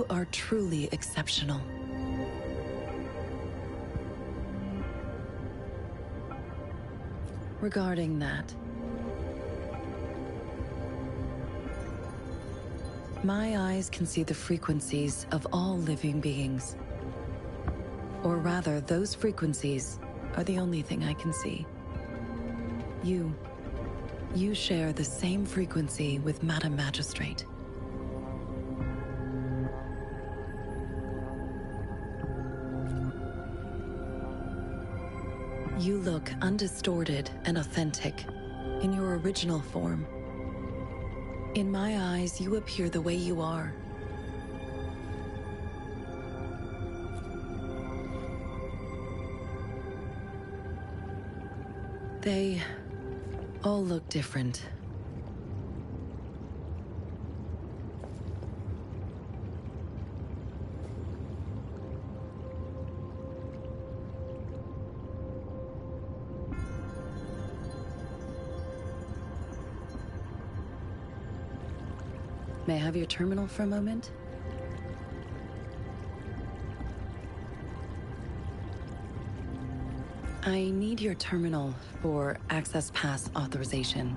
are truly exceptional. Regarding that, my eyes can see the frequencies of all living beings. Or rather, those frequencies are the only thing I can see. You share the same frequency with Madam Magistrate. You look undistorted and authentic in your original form. In my eyes, you appear the way you are. They all look different. May I have your terminal for a moment? I need your terminal for Access Pass authorization.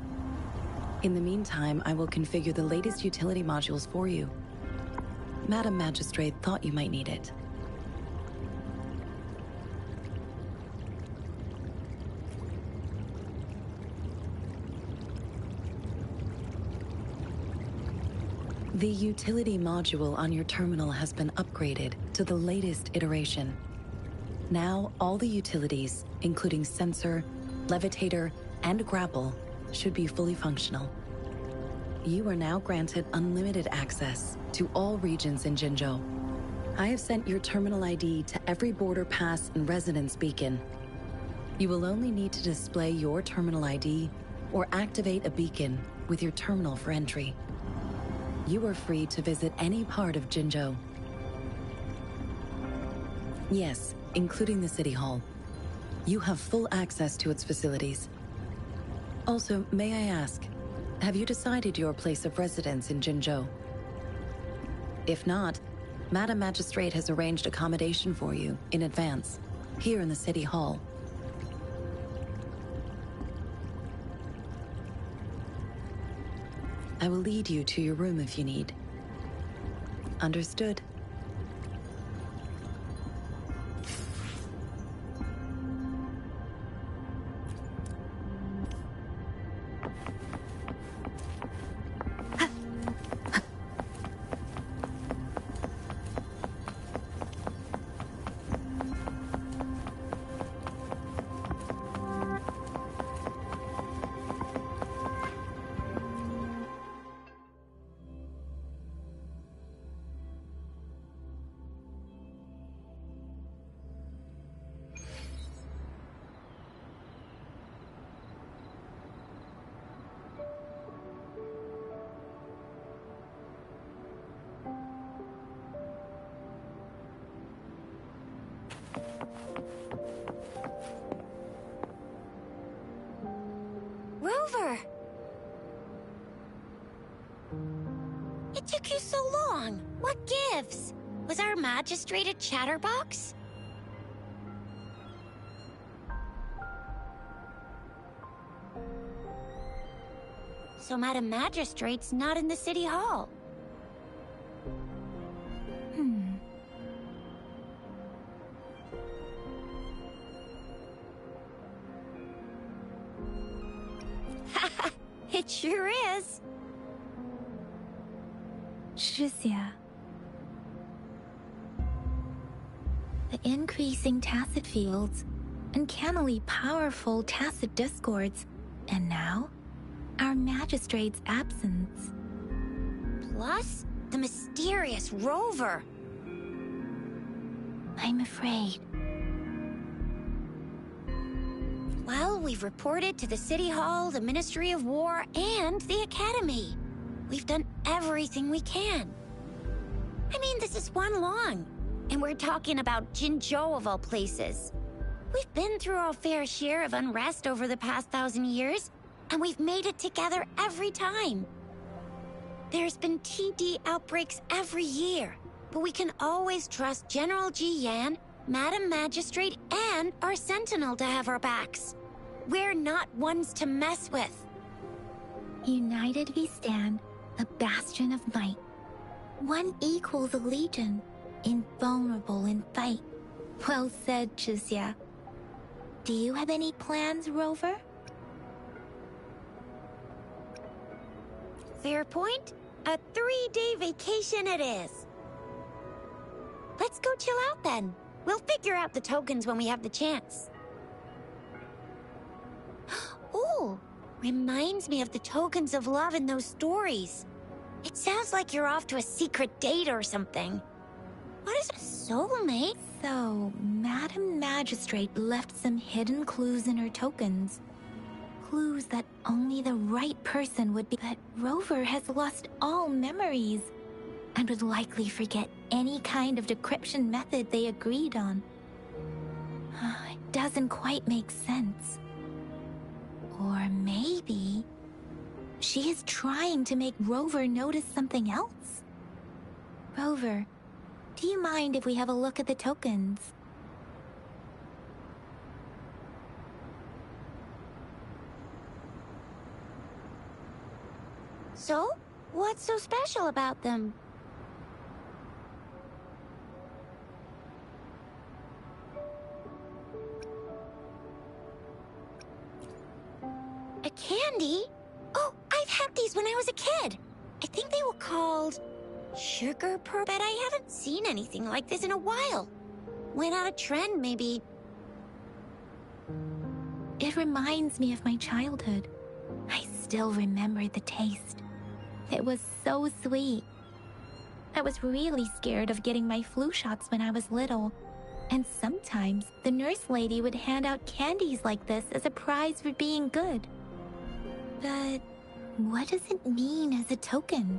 In the meantime, I will configure the latest utility modules for you. Madam Magistrate thought you might need it. The utility module on your terminal has been upgraded to the latest iteration. Now, all the utilities, including sensor, levitator, and grapple, should be fully functional. You are now granted unlimited access to all regions in Jinzhou. I have sent your terminal ID to every border pass and residence beacon. You will only need to display your terminal ID or activate a beacon with your terminal for entry. You are free to visit any part of Jinzhou. Yes, including the City Hall. You have full access to its facilities. Also, may I ask, have you decided your place of residence in Jinzhou? If not, Madam Magistrate has arranged accommodation for you in advance, here in the City Hall. I will lead you to your room if you need. Understood. Rover! It took you so long. What gives? Was our magistrate a chatterbox? So Madam Magistrate's not in the city hall. It sure is. Shizia. The increasing tacit fields, uncannily powerful tacit discords, and now, our magistrate's absence. Plus, the mysterious Rover. I'm afraid. Well, we've reported to the City Hall, the Ministry of War, and the Academy. We've done everything we can. I mean, this is one long. And we're talking about Jinzhou of all places. We've been through our fair share of unrest over the past 1,000 years, and we've made it together every time. There's been TD outbreaks every year, but we can always trust General Ji Yan, Madam Magistrate, and our Sentinel to have our backs. We're not ones to mess with. United we stand, a bastion of might. One equals a legion, invulnerable in fight. Well said, Shizia. Do you have any plans, Rover? Fair point. A 3-day vacation it is. Let's go chill out then. We'll figure out the tokens when we have the chance. Ooh, reminds me of the tokens of love in those stories. It sounds like you're off to a secret date or something. What is a soulmate? So, Madam Magistrate left some hidden clues in her tokens. Clues that only the right person would be. But Rover has lost all memories and would likely forget any kind of decryption method they agreed on. It doesn't quite make sense. Or maybe she is trying to make Rover notice something else? Rover, do you mind if we have a look at the tokens? So, what's so special about them? A candy? Oh, I've had these when I was a kid. I think they were called sugar pearl, but I haven't seen anything like this in a while. Went out of trend, maybe. It reminds me of my childhood. I still remember the taste. It was so sweet. I was really scared of getting my flu shots when I was little. And sometimes the nurse lady would hand out candies like this as a prize for being good. But what does it mean as a token?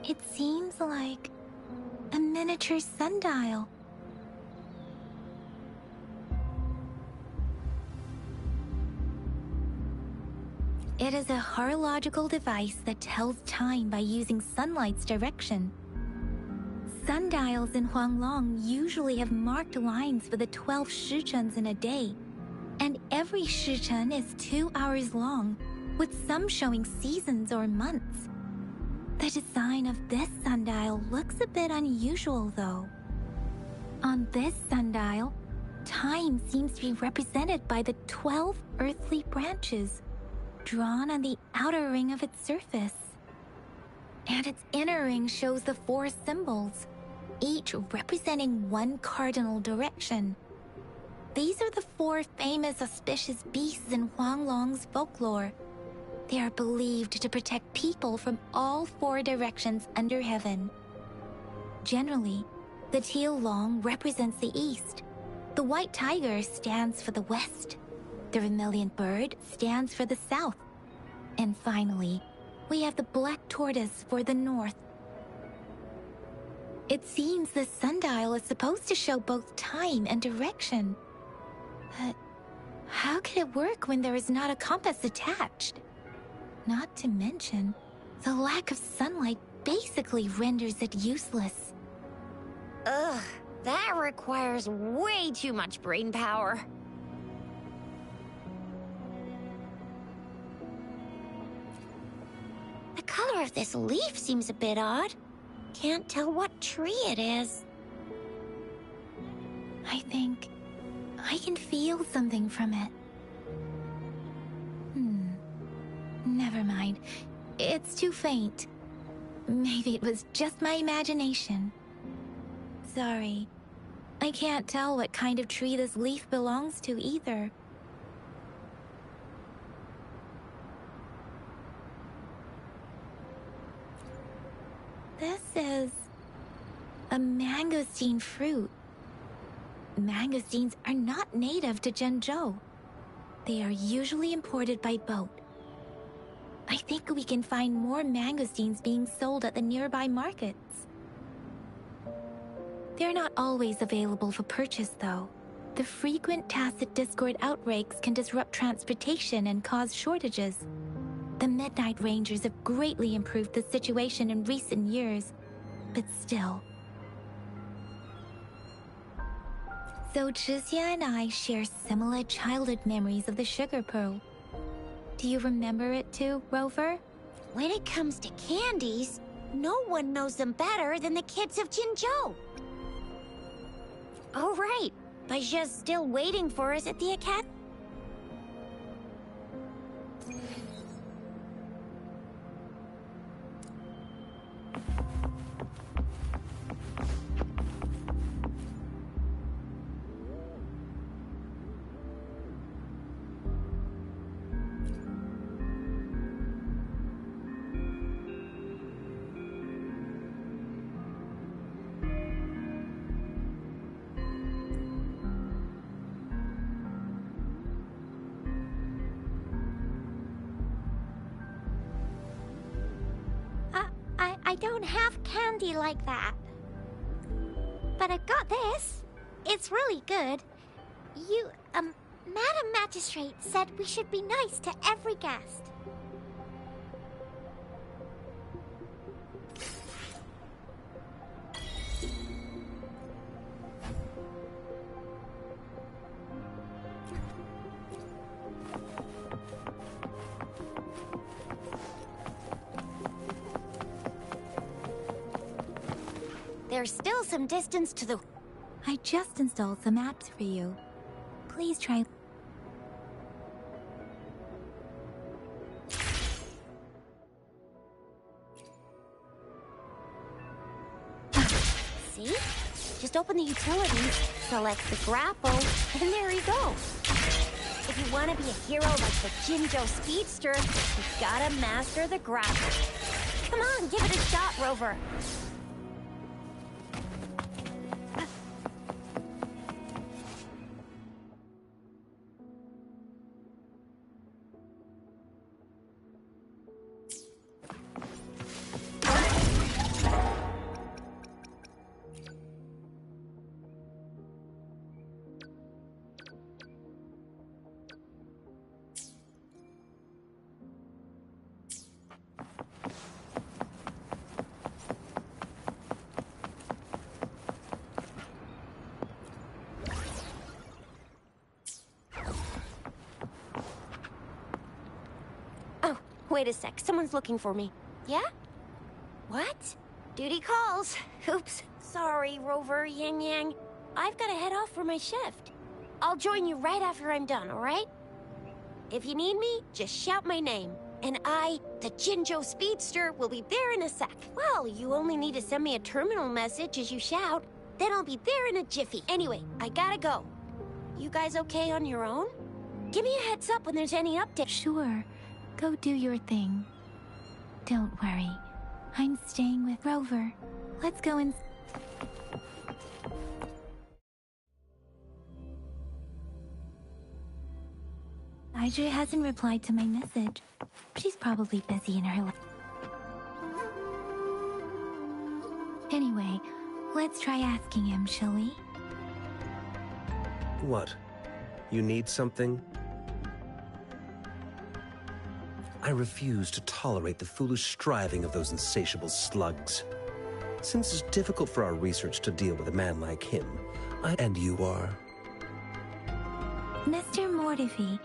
It seems like a miniature sundial. It is a horological device that tells time by using sunlight's direction. Sundials in Huanglong usually have marked lines for the 12 shichens in a day, and every shichen is 2 hours long, with some showing seasons or months. The design of this sundial looks a bit unusual, though. On this sundial, time seems to be represented by the 12 earthly branches, drawn on the outer ring of its surface. And its inner ring shows the 4 symbols, each representing one cardinal direction. These are the 4 famous auspicious beasts in Huanglong's folklore. They are believed to protect people from all 4 directions under heaven. Generally, the teal long represents the east, the white tiger stands for the west, the vermilion bird stands for the south, and finally, we have the black tortoise for the north, It seems the sundial is supposed to show both time and direction. But how could it work when there is not a compass attached? Not to mention, the lack of sunlight basically renders it useless. Ugh, that requires way too much brain power. The color of this leaf seems a bit odd. Can't tell what tree it is. I think I can feel something from it. Never mind. It's too faint. Maybe it was just my imagination. Sorry. I can't tell what kind of tree this leaf belongs to either. This is a mangosteen fruit. Mangosteens are not native to Zhengzhou. They are usually imported by boat. I think we can find more mangosteens being sold at the nearby markets. They're not always available for purchase, though. The frequent Tacet Discord outbreaks can disrupt transportation and cause shortages. The Midnight Rangers have greatly improved the situation in recent years, but still. So Zhixia and I share similar childhood memories of the Sugar Pearl. Do you remember it too, Rover? When it comes to candies, no one knows them better than the kids of Jinzhou. Oh, right. Baijia's still waiting for us at the academy. I don't have candy like that. But I've got this. It's really good. You, Madam Magistrate said we should be nice to every guest. There's still some distance to the... I just installed some apps for you. Please try... See? Just open the utilities, select the grapple, and there you go. If you want to be a hero like the Jinzhou Speedster, you've gotta master the grapple. Come on, give it a shot, Rover. Wait a sec, someone's looking for me. Yeah? What? Duty calls. Oops. Sorry, Rover, Yang Yang. I've gotta head off for my shift. I'll join you right after I'm done, alright? If you need me, just shout my name. And I, the Jinzhou Speedster, will be there in a sec. Well, you only need to send me a terminal message as you shout. Then I'll be there in a jiffy. Anyway, I gotta go. You guys okay on your own? Give me a heads up when there's any update. Sure. Go do your thing. Don't worry. I'm staying with Rover. Let's go in. Audrey hasn't replied to my message. She's probably busy in her life. Anyway, Let's try asking him, shall we? What? You need something? I refuse to tolerate the foolish striving of those insatiable slugs. Since it's difficult for our research to deal with a man like him, and you are... Mr. Mortifi,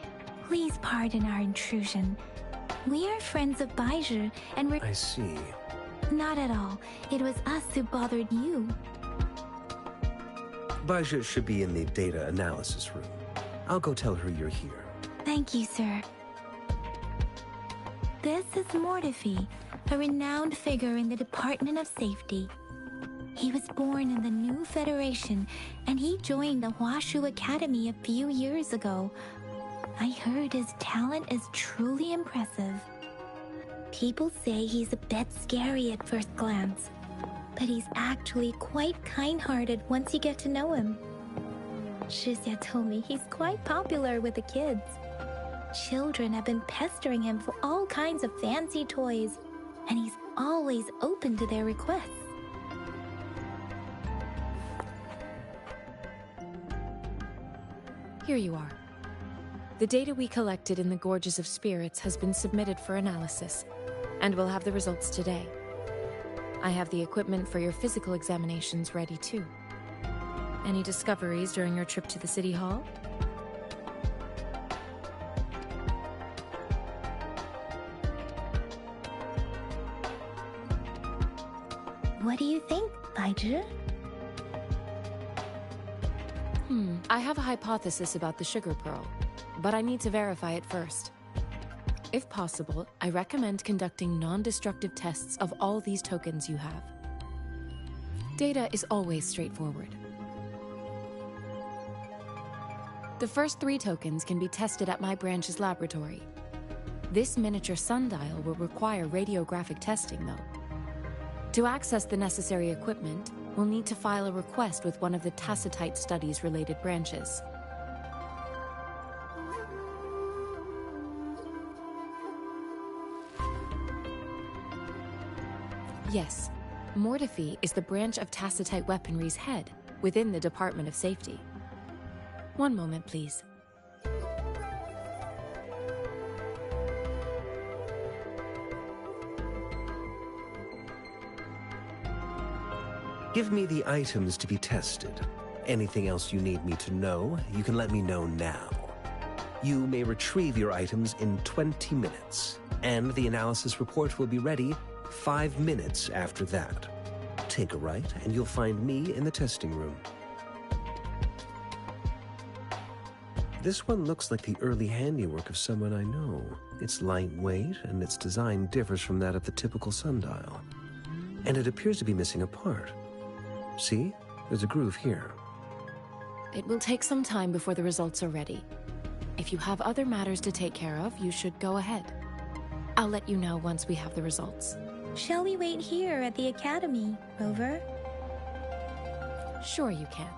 please pardon our intrusion. We are friends of Baizhi, and we're... I see. Not at all. It was us who bothered you. Baizhi should be in the data analysis room. I'll go tell her you're here. Thank you, sir. This is Mortifi, a renowned figure in the Department of Safety. He was born in the new Federation, and he joined the Huashu Academy a few years ago. I heard his talent is truly impressive. People say he's a bit scary at first glance, but he's actually quite kind-hearted once you get to know him. Shixia told me he's quite popular with the kids. Children have been pestering him for all kinds of fancy toys, and he's always open to their requests. Here you are. The data we collected in the Gorges of Spirits has been submitted for analysis, and we'll have the results today. I have the equipment for your physical examinations ready too. Any discoveries during your trip to the City Hall? What do you think, Baizhi? I have a hypothesis about the sugar pearl, but I need to verify it first. If possible, I recommend conducting non-destructive tests of all these tokens you have. Data is always straightforward. The first 3 tokens can be tested at my branch's laboratory. This miniature sundial will require radiographic testing, though. To access the necessary equipment, we'll need to file a request with one of the Tacitite Studies-related branches. Yes, Mortifi is the branch of Tacitite Weaponry's head within the Department of Safety. One moment, please. Give me the items to be tested. Anything else you need me to know, you can let me know now. You may retrieve your items in 20 minutes, and the analysis report will be ready 5 minutes after that. Take a right, and you'll find me in the testing room. This one looks like the early handiwork of someone I know. It's lightweight, and its design differs from that of the typical sundial. And it appears to be missing a part. See? There's a groove here. It will take some time before the results are ready. If you have other matters to take care of, you should go ahead. I'll let you know once we have the results. Shall we wait here at the Academy, Rover? Sure you can.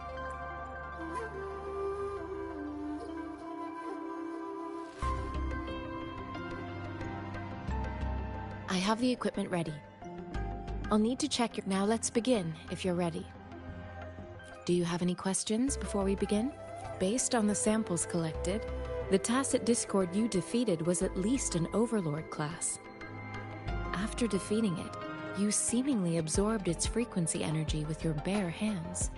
I have the equipment ready. I'll need to check your... Now let's begin, if you're ready. Do you have any questions before we begin? Based on the samples collected, the Tacit Discord you defeated was at least an Overlord class. After defeating it, you seemingly absorbed its frequency energy with your bare hands.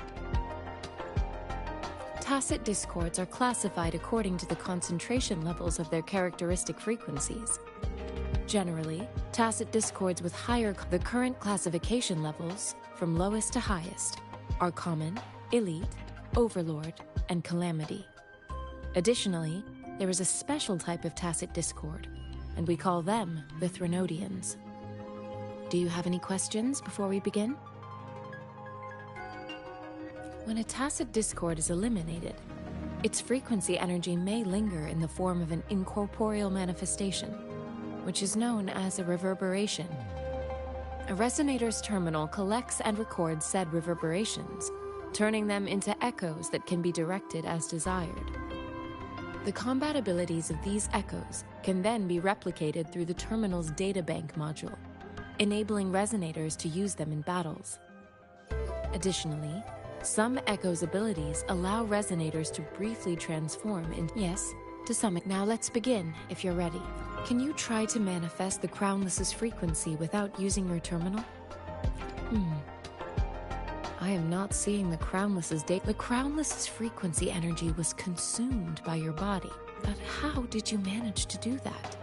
Tacit Discords are classified according to the concentration levels of their characteristic frequencies. Generally, Tacit Discords with the current classification levels, from lowest to highest, are Common, Elite, Overlord, and Calamity. Additionally, there is a special type of Tacit Discord, and we call them the Threnodians. Do you have any questions before we begin? When a Tacit Discord is eliminated, its frequency energy may linger in the form of an incorporeal manifestation, which is known as a reverberation. A resonator's terminal collects and records said reverberations, turning them into echoes that can be directed as desired. The combat abilities of these echoes can then be replicated through the terminal's databank module, enabling resonators to use them in battles. Additionally, some Echo's abilities allow resonators to briefly transform into— Yes, to some— Now let's begin, if you're ready. Can you try to manifest the Crownless's frequency without using your terminal? I am not seeing the Crownless's data. The Crownless's frequency energy was consumed by your body. But how did you manage to do that?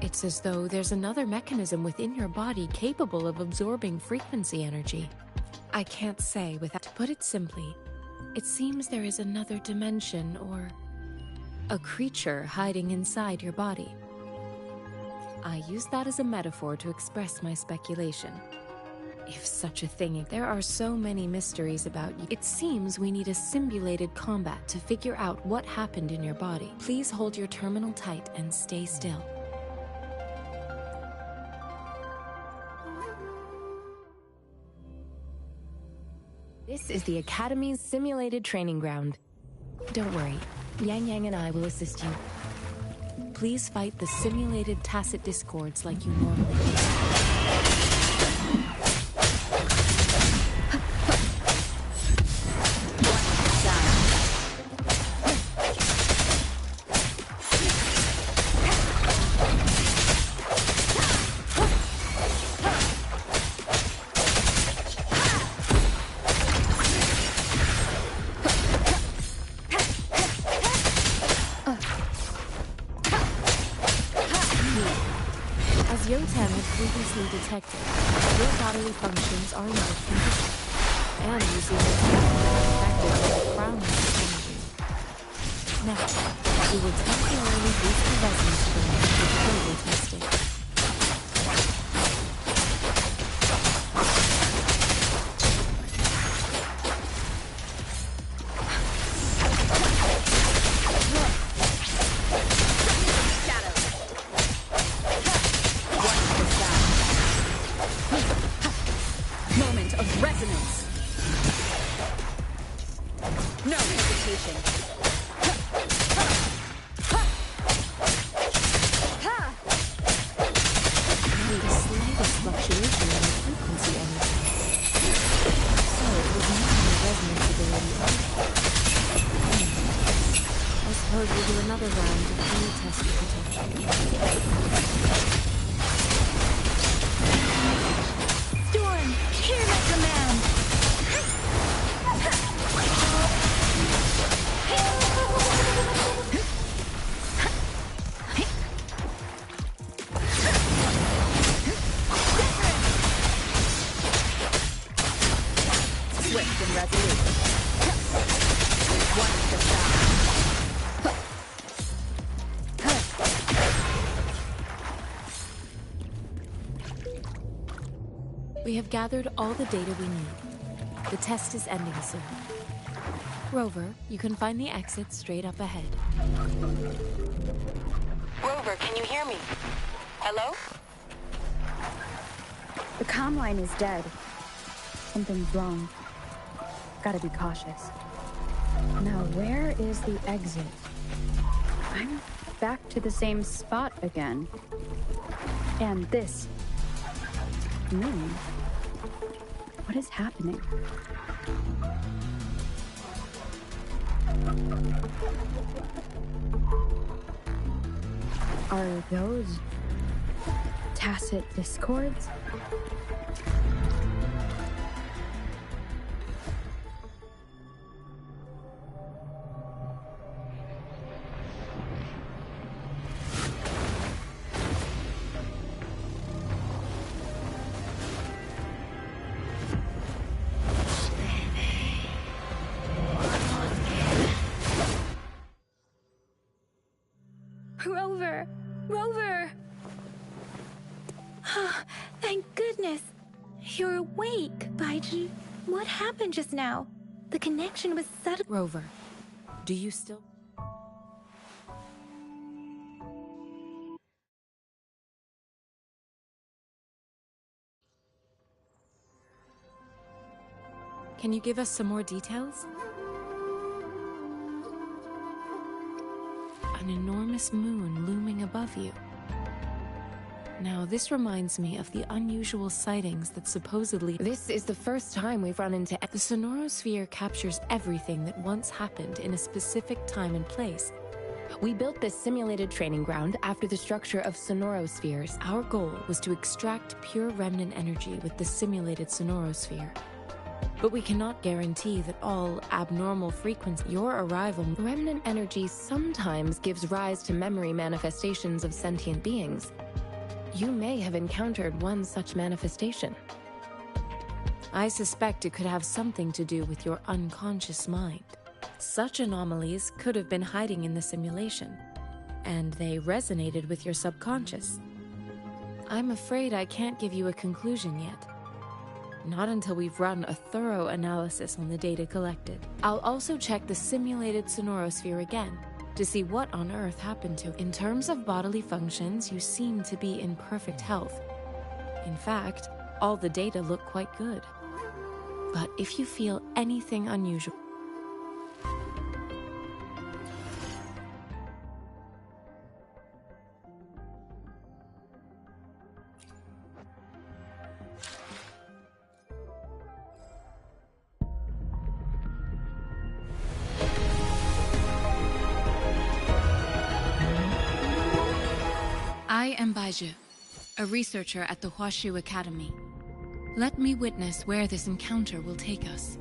It's as though there's another mechanism within your body capable of absorbing frequency energy. I can't say without— To put it simply, it seems there is another dimension or a creature hiding inside your body. I use that as a metaphor to express my speculation. If such a thing— There are so many mysteries about you. It seems we need a simulated combat to figure out what happened in your body. Please hold your terminal tight and stay still. This is the Academy's simulated training ground. Don't worry, Yang Yang and I will assist you. Please fight the simulated tacit discords like you normally do. Detected. Your bodily functions are in good condition, and you seem to be affected by the Crownless energy. Now, we will temporarily boost the resonance range with further testing. We have gathered all the data we need. The test is ending soon. Rover, you can find the exit straight up ahead. Rover, can you hear me? Hello? The comm line is dead. Something's wrong. Gotta be cautious. Now, where is the exit? I'm back to the same spot again. And this moon. What is happening? Are those tacit discords? Rover! Rover! Thank goodness! You're awake, Baiji. What happened just now? The connection was sudden. Rover, do you still... Can you give us some more details? An enormous moon looming above you. Now, this reminds me of the unusual sightings that supposedly... This is the first time we've run into... The sonorosphere captures everything that once happened in a specific time and place. We built this simulated training ground after the structure of sonorospheres. Our goal was to extract pure remnant energy with the simulated sonorosphere. But we cannot guarantee that all abnormal frequencies... Your arrival... Remnant energy sometimes gives rise to memory manifestations of sentient beings. You may have encountered one such manifestation. I suspect it could have something to do with your unconscious mind. Such anomalies could have been hiding in the simulation, and they resonated with your subconscious. I'm afraid I can't give you a conclusion yet. Not until we've run a thorough analysis on the data collected. I'll also check the simulated sonorosphere again, to see what on earth happened to it. In terms of bodily functions, you seem to be in perfect health. In fact, all the data look quite good. But if you feel anything unusual... I am Baiju, a researcher at the Huashu Academy. Let me witness where this encounter will take us.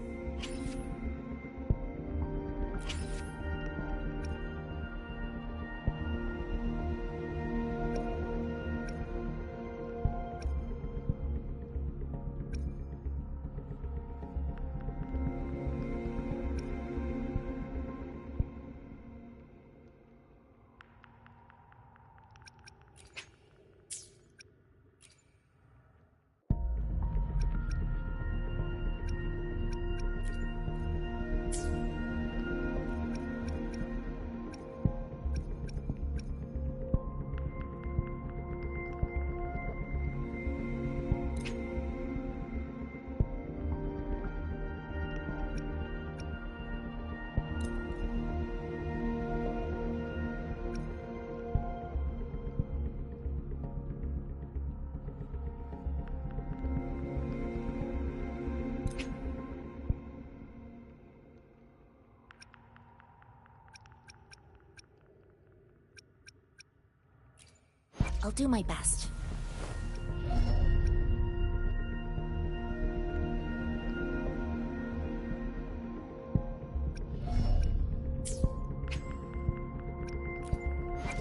I'll do my best.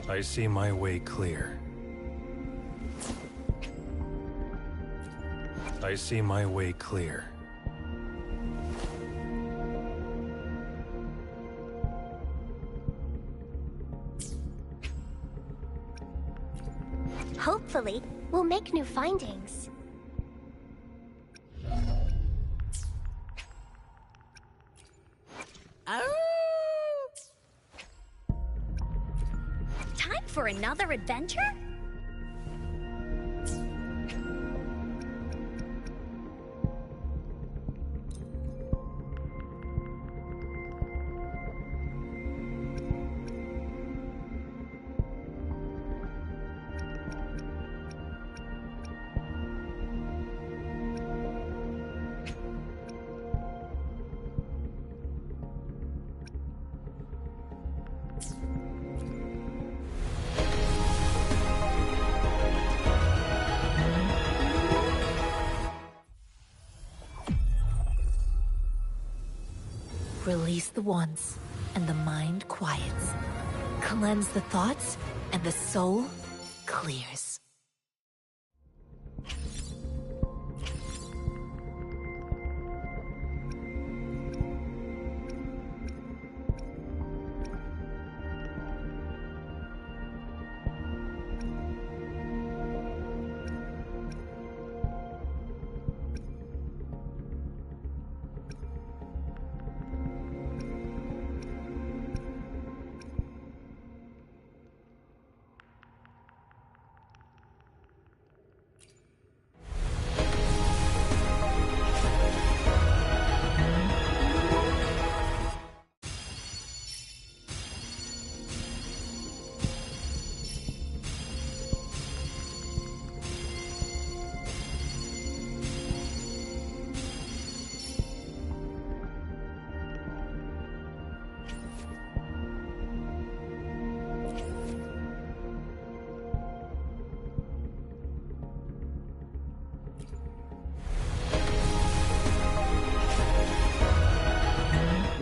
I see my way clear. I see my way clear. Hopefully, we'll make new findings. Time for another adventure? Release the wands, and the mind quiets. Cleanse the thoughts, and the soul clears.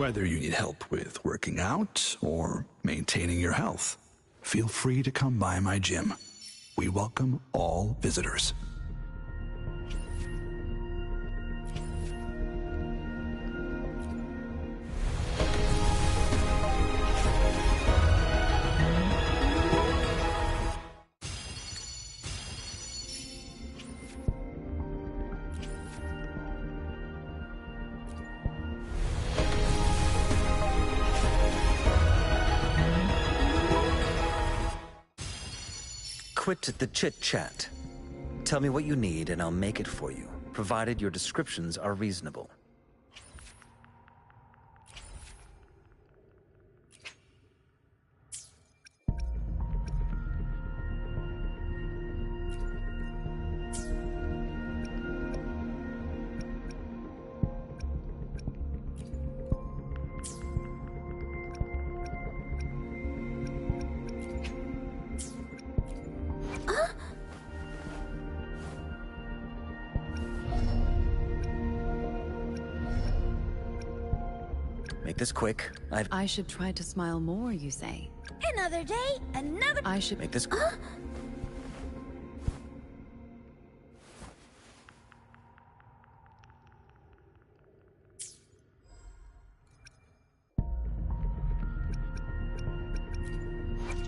Whether you need help with working out or maintaining your health, feel free to come by my gym. We welcome all visitors. Quit the chit-chat. Tell me what you need and I'll make it for you, provided your descriptions are reasonable. Make this quick. I should try to smile more, you say? Another day, another... I should make this...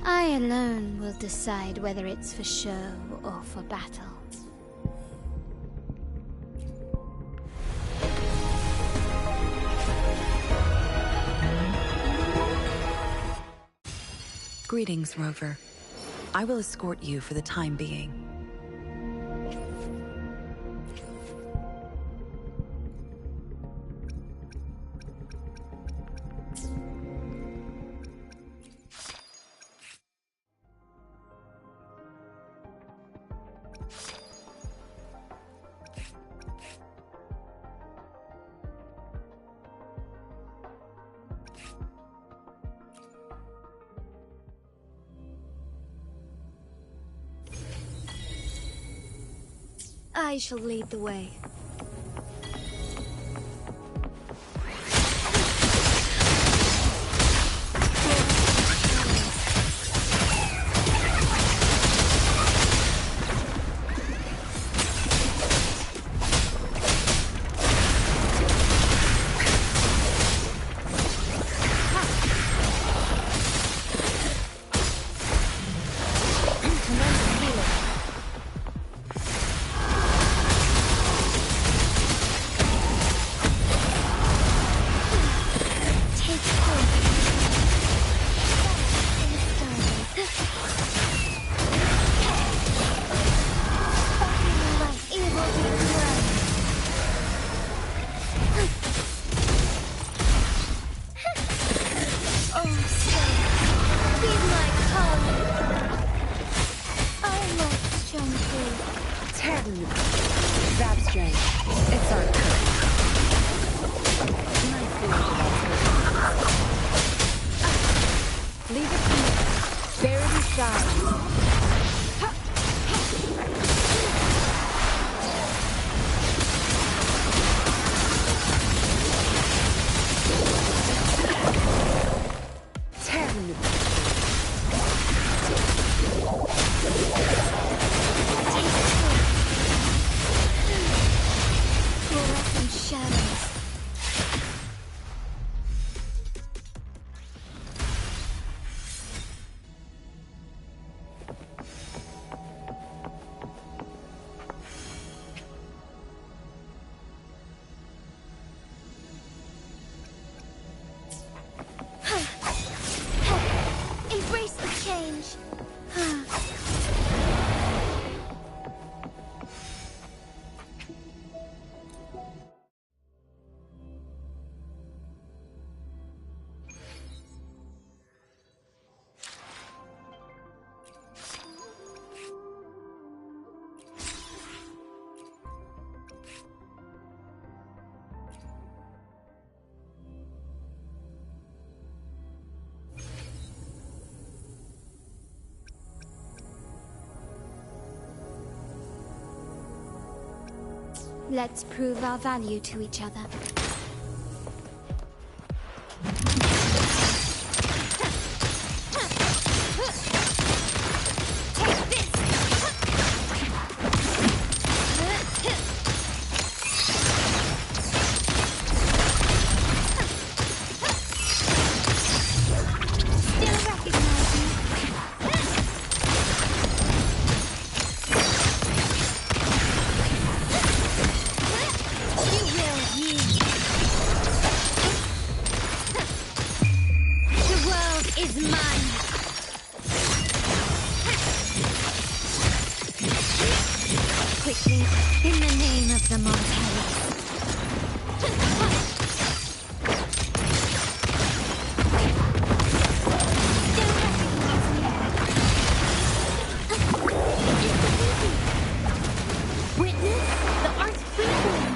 I alone will decide whether it's for show or for battle. Greetings, Rover. I will escort you for the time being. I shall lead the way. Let's prove our value to each other. In the name of the Montellis. Witness the art's freezing.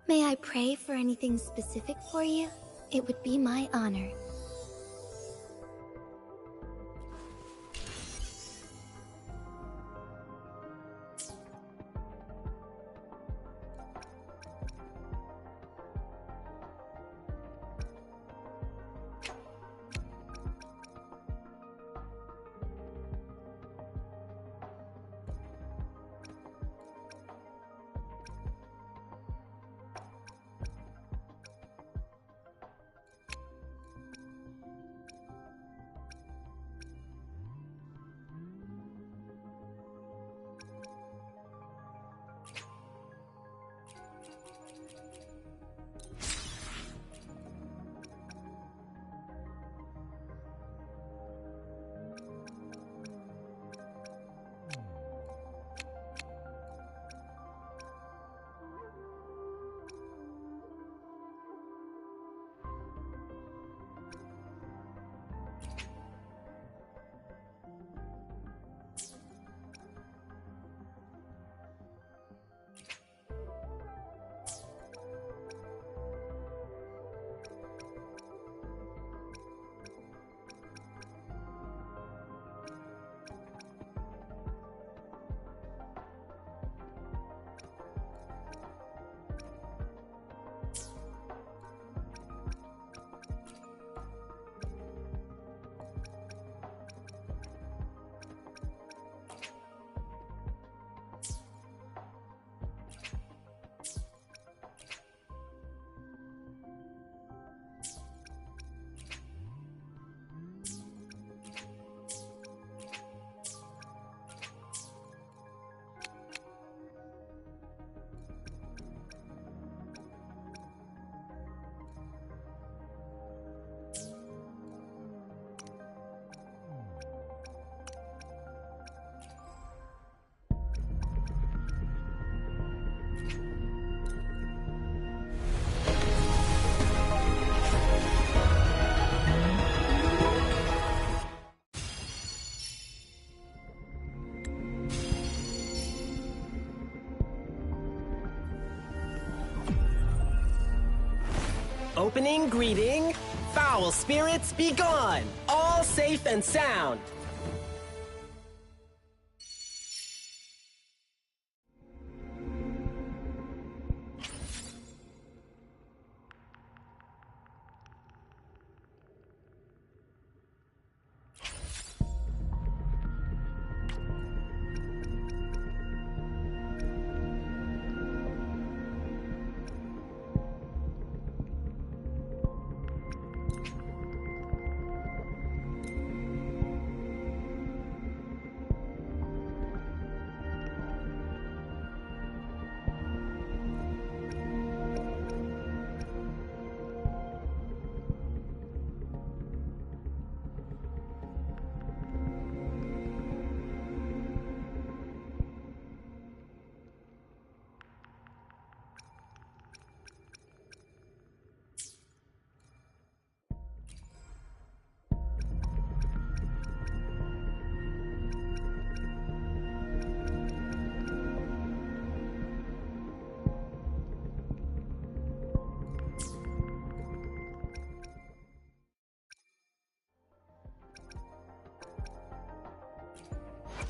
May I pray for anything specific for you? It would be my honor. Opening greeting, foul spirits be gone. All all safe and sound.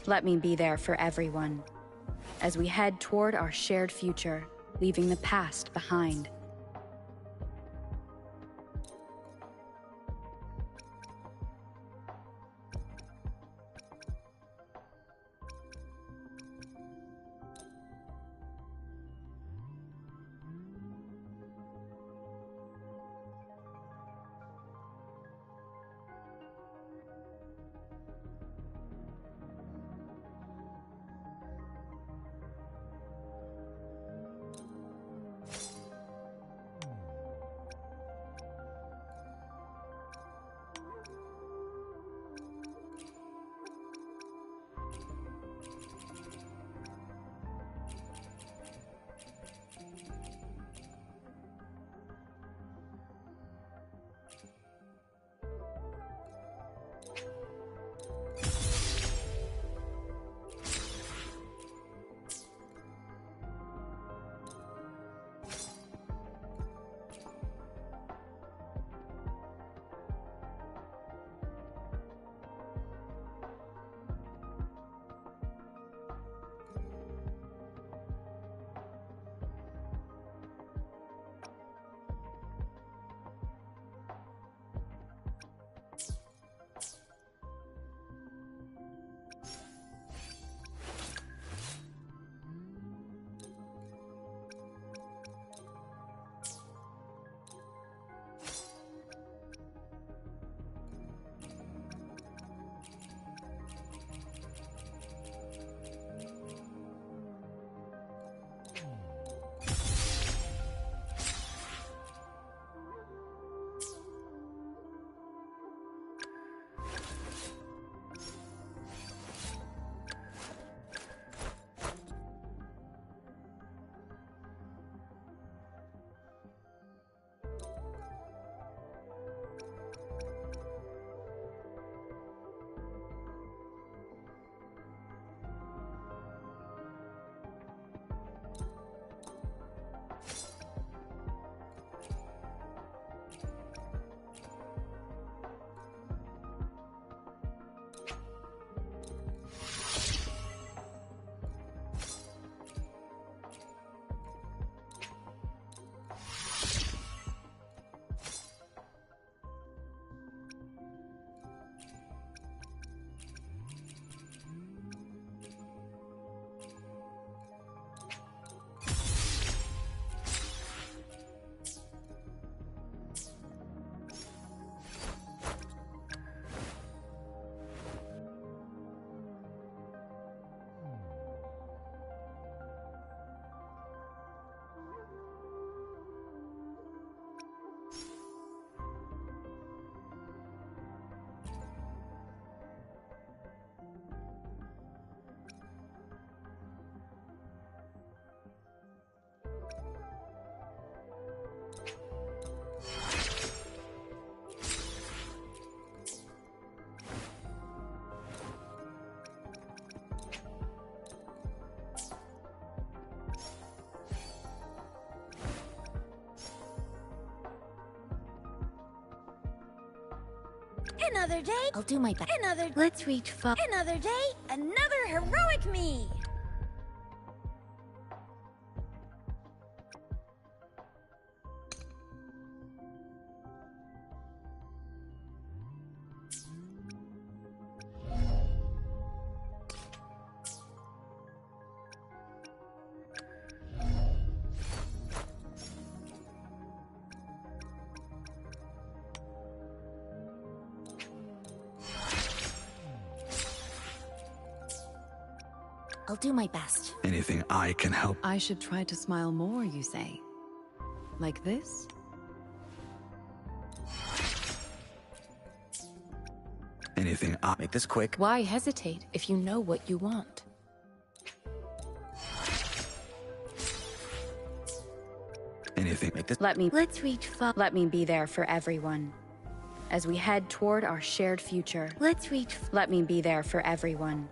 Let me be there for everyone, as we head toward our shared future, leaving the past behind. Another day. I'll do my best. Let's reach far. Another day, another heroic me. I'll do my best. Anything I can help. I should try to smile more, you say? Like this? Anything I... Make this quick. Why hesitate if you know what you want? Anything. Make this... Let's reach far. Let me be there for everyone. As we head toward our shared future. Let me be there for everyone.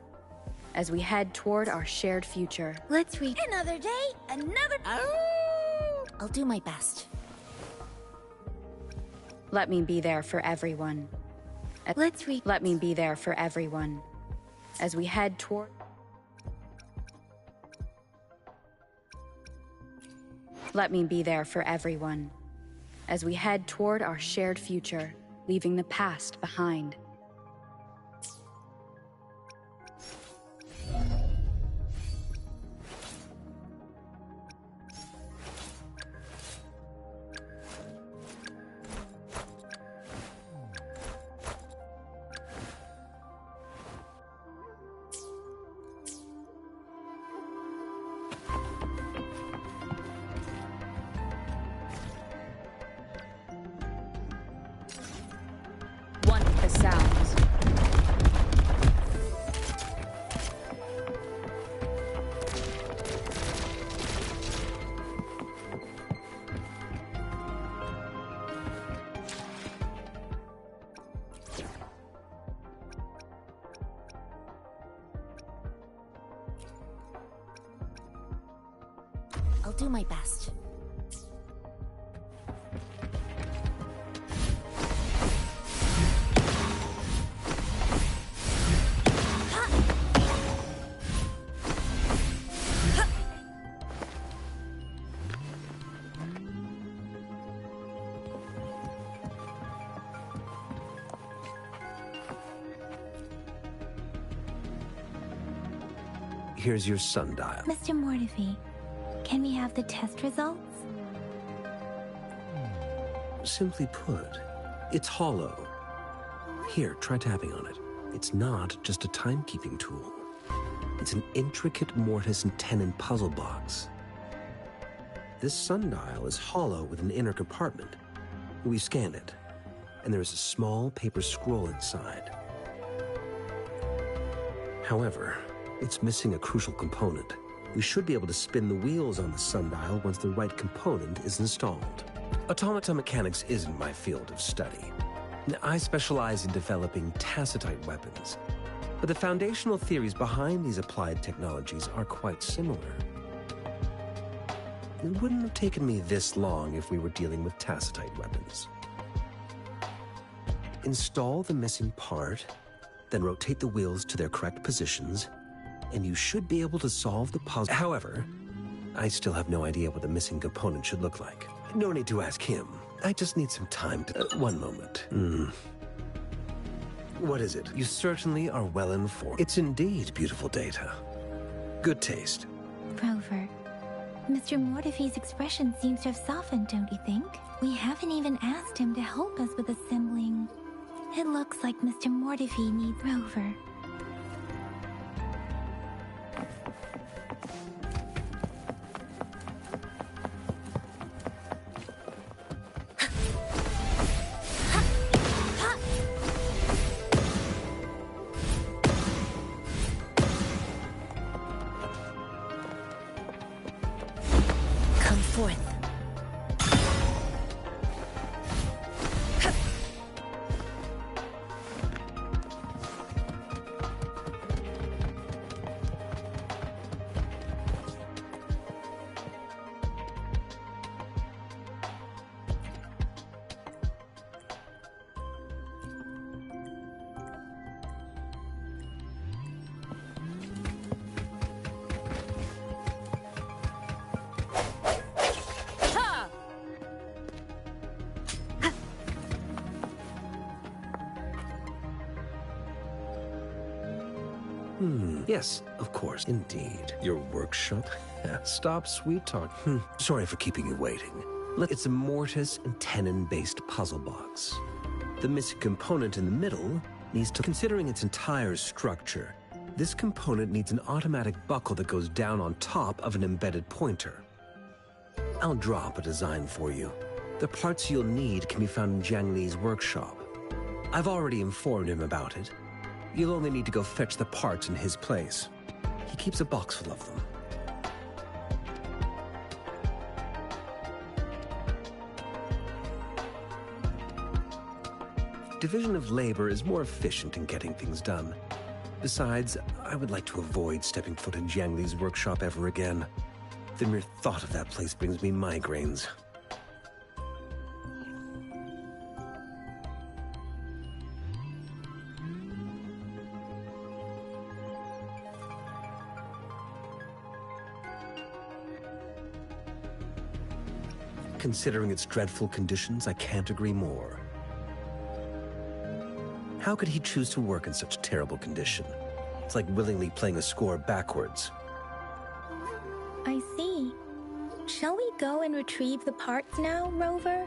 As we head toward our shared future. Another day, another... I'll do my best. Let me be there for everyone. Let me be there for everyone. As we head toward... Let me be there for everyone. As we head toward our shared future, leaving the past behind. The sounds. I'll do my best. Here's your sundial. Mr. Mortefi, can we have the test results? Simply put, it's hollow. Here, try tapping on it. It's not just a timekeeping tool. It's an intricate mortise and tenon puzzle box. This sundial is hollow with an inner compartment. We scanned it, and there is a small paper scroll inside. However, it's missing a crucial component. We should be able to spin the wheels on the sundial once the right component is installed. Automata mechanics isn't my field of study. I specialize in developing tacitite weapons, but the foundational theories behind these applied technologies are quite similar. It wouldn't have taken me this long if we were dealing with tacitite weapons. Install the missing part, then rotate the wheels to their correct positions, and you should be able to solve the puzzle. However, I still have no idea what the missing component should look like. No need to ask him. I just need some time to... one moment. What is it? You certainly are well informed. It's indeed beautiful data. Good taste. Rover, Mr. Mortefi's expression seems to have softened, don't you think? We haven't even asked him to help us with assembling. It looks like Mr. Mortefi needs Rover. Yes, of course, indeed. Your workshop? Stop sweet talk. Sorry for keeping you waiting. It's a mortise and tenon-based puzzle box. The missing component in the middle needs to... Considering its entire structure, this component needs an automatic buckle that goes down on top of an embedded pointer. I'll drop a design for you. The parts you'll need can be found in Jiang Li's workshop. I've already informed him about it. You'll only need to go fetch the parts in his place. He keeps a box full of them. Division of labor is more efficient in getting things done. Besides, I would like to avoid stepping foot in Jiang Li's workshop ever again. The mere thought of that place brings me migraines. Considering its dreadful conditions, I can't agree more. How could he choose to work in such terrible condition? It's like willingly playing a score backwards. I see. Shall we go and retrieve the parts now, Rover?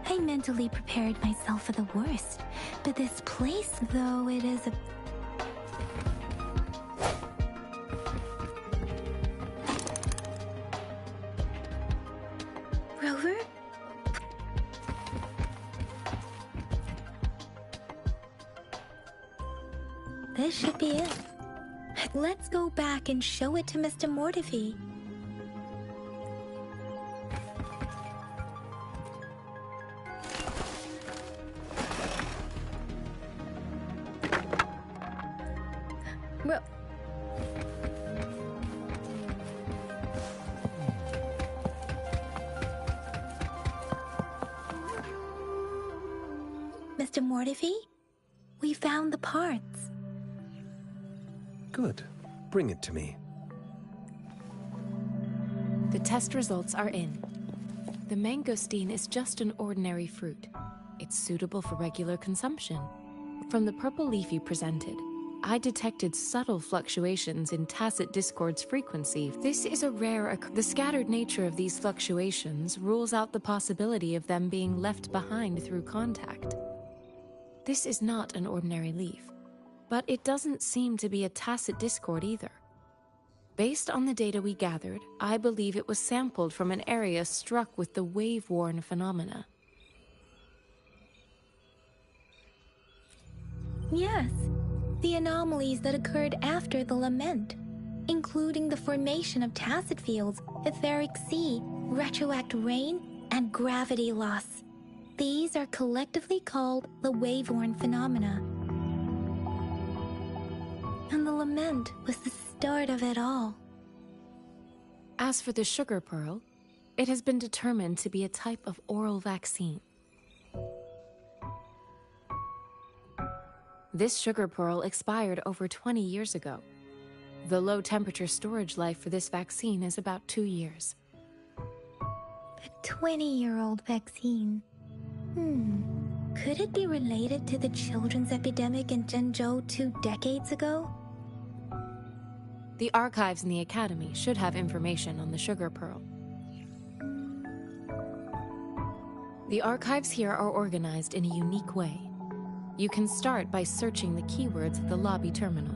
I mentally prepared myself for the worst, but this place, though it is a... Rover? This should be it. Let's go back and show it to Mr. Mortivy. Mr. Mortivy, we found the parts. Good. Bring it to me. The test results are in. The mangosteen is just an ordinary fruit. It's suitable for regular consumption. From the purple leaf you presented, I detected subtle fluctuations in tacit discord's frequency. This is a rare The scattered nature of these fluctuations rules out the possibility of them being left behind through contact. This is not an ordinary leaf, but it doesn't seem to be a tacit discord either. Based on the data we gathered, I believe it was sampled from an area struck with the wave-worn phenomena. Yes, the anomalies that occurred after the lament, including the formation of tacit fields, etheric sea, retroact rain, and gravity loss. These are collectively called the wave-worn phenomena. And the lament was the start of it all. As for the sugar pearl, it has been determined to be a type of oral vaccine. This sugar pearl expired over 20 years ago. The low-temperature storage life for this vaccine is about 2 years. A 20-year-old vaccine. Could it be related to the children's epidemic in Zhenzhou 2 decades ago? The archives in the Academy should have information on the sugar pearl. The archives here are organized in a unique way. You can start by searching the keywords at the lobby terminal.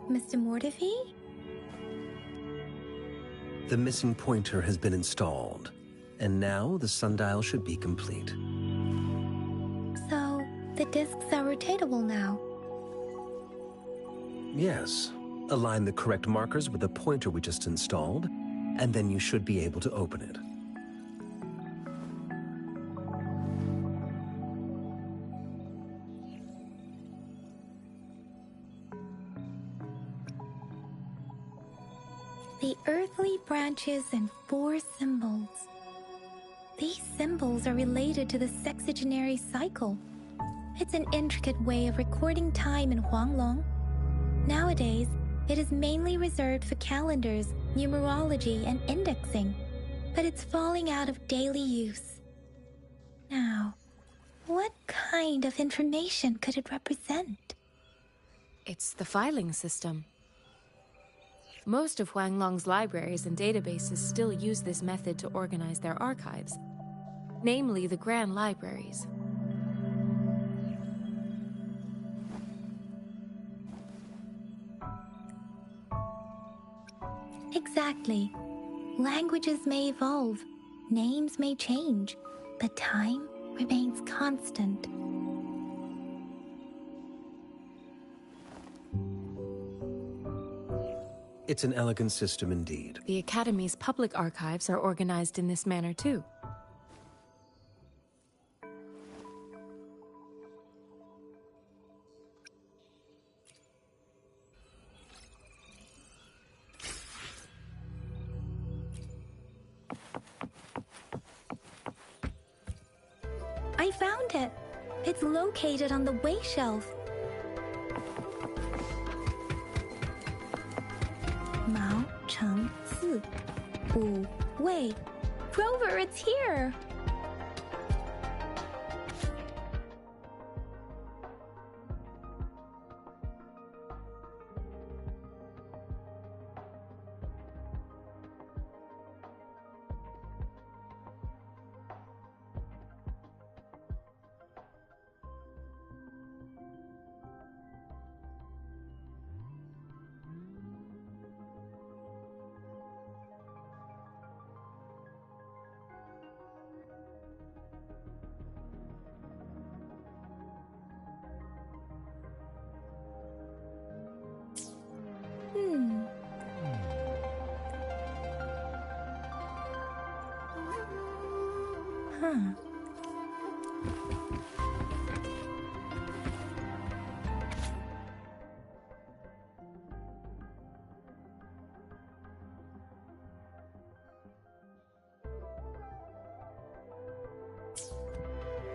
Mr. Mortivy? The missing pointer has been installed, and now the sundial should be complete. So, the discs are rotatable now? Yes. Align the correct markers with the pointer we just installed, and then you should be able to open it. The earthly branches and 4 symbols. These symbols are related to the sexagenary cycle. It's an intricate way of recording time in Huanglong. Nowadays, it is mainly reserved for calendars, numerology, and indexing, but it's falling out of daily use. Now, what kind of information could it represent? It's the filing system. Most of Huanglong's libraries and databases still use this method to organize their archives, namely the Grand Libraries. Exactly. Languages may evolve, names may change, but time remains constant. It's an elegant system indeed. The Academy's public archives are organized in this manner too. I found it! It's located on the way shelf. Mao Cheng Si Wu Wei. Rover, it's here!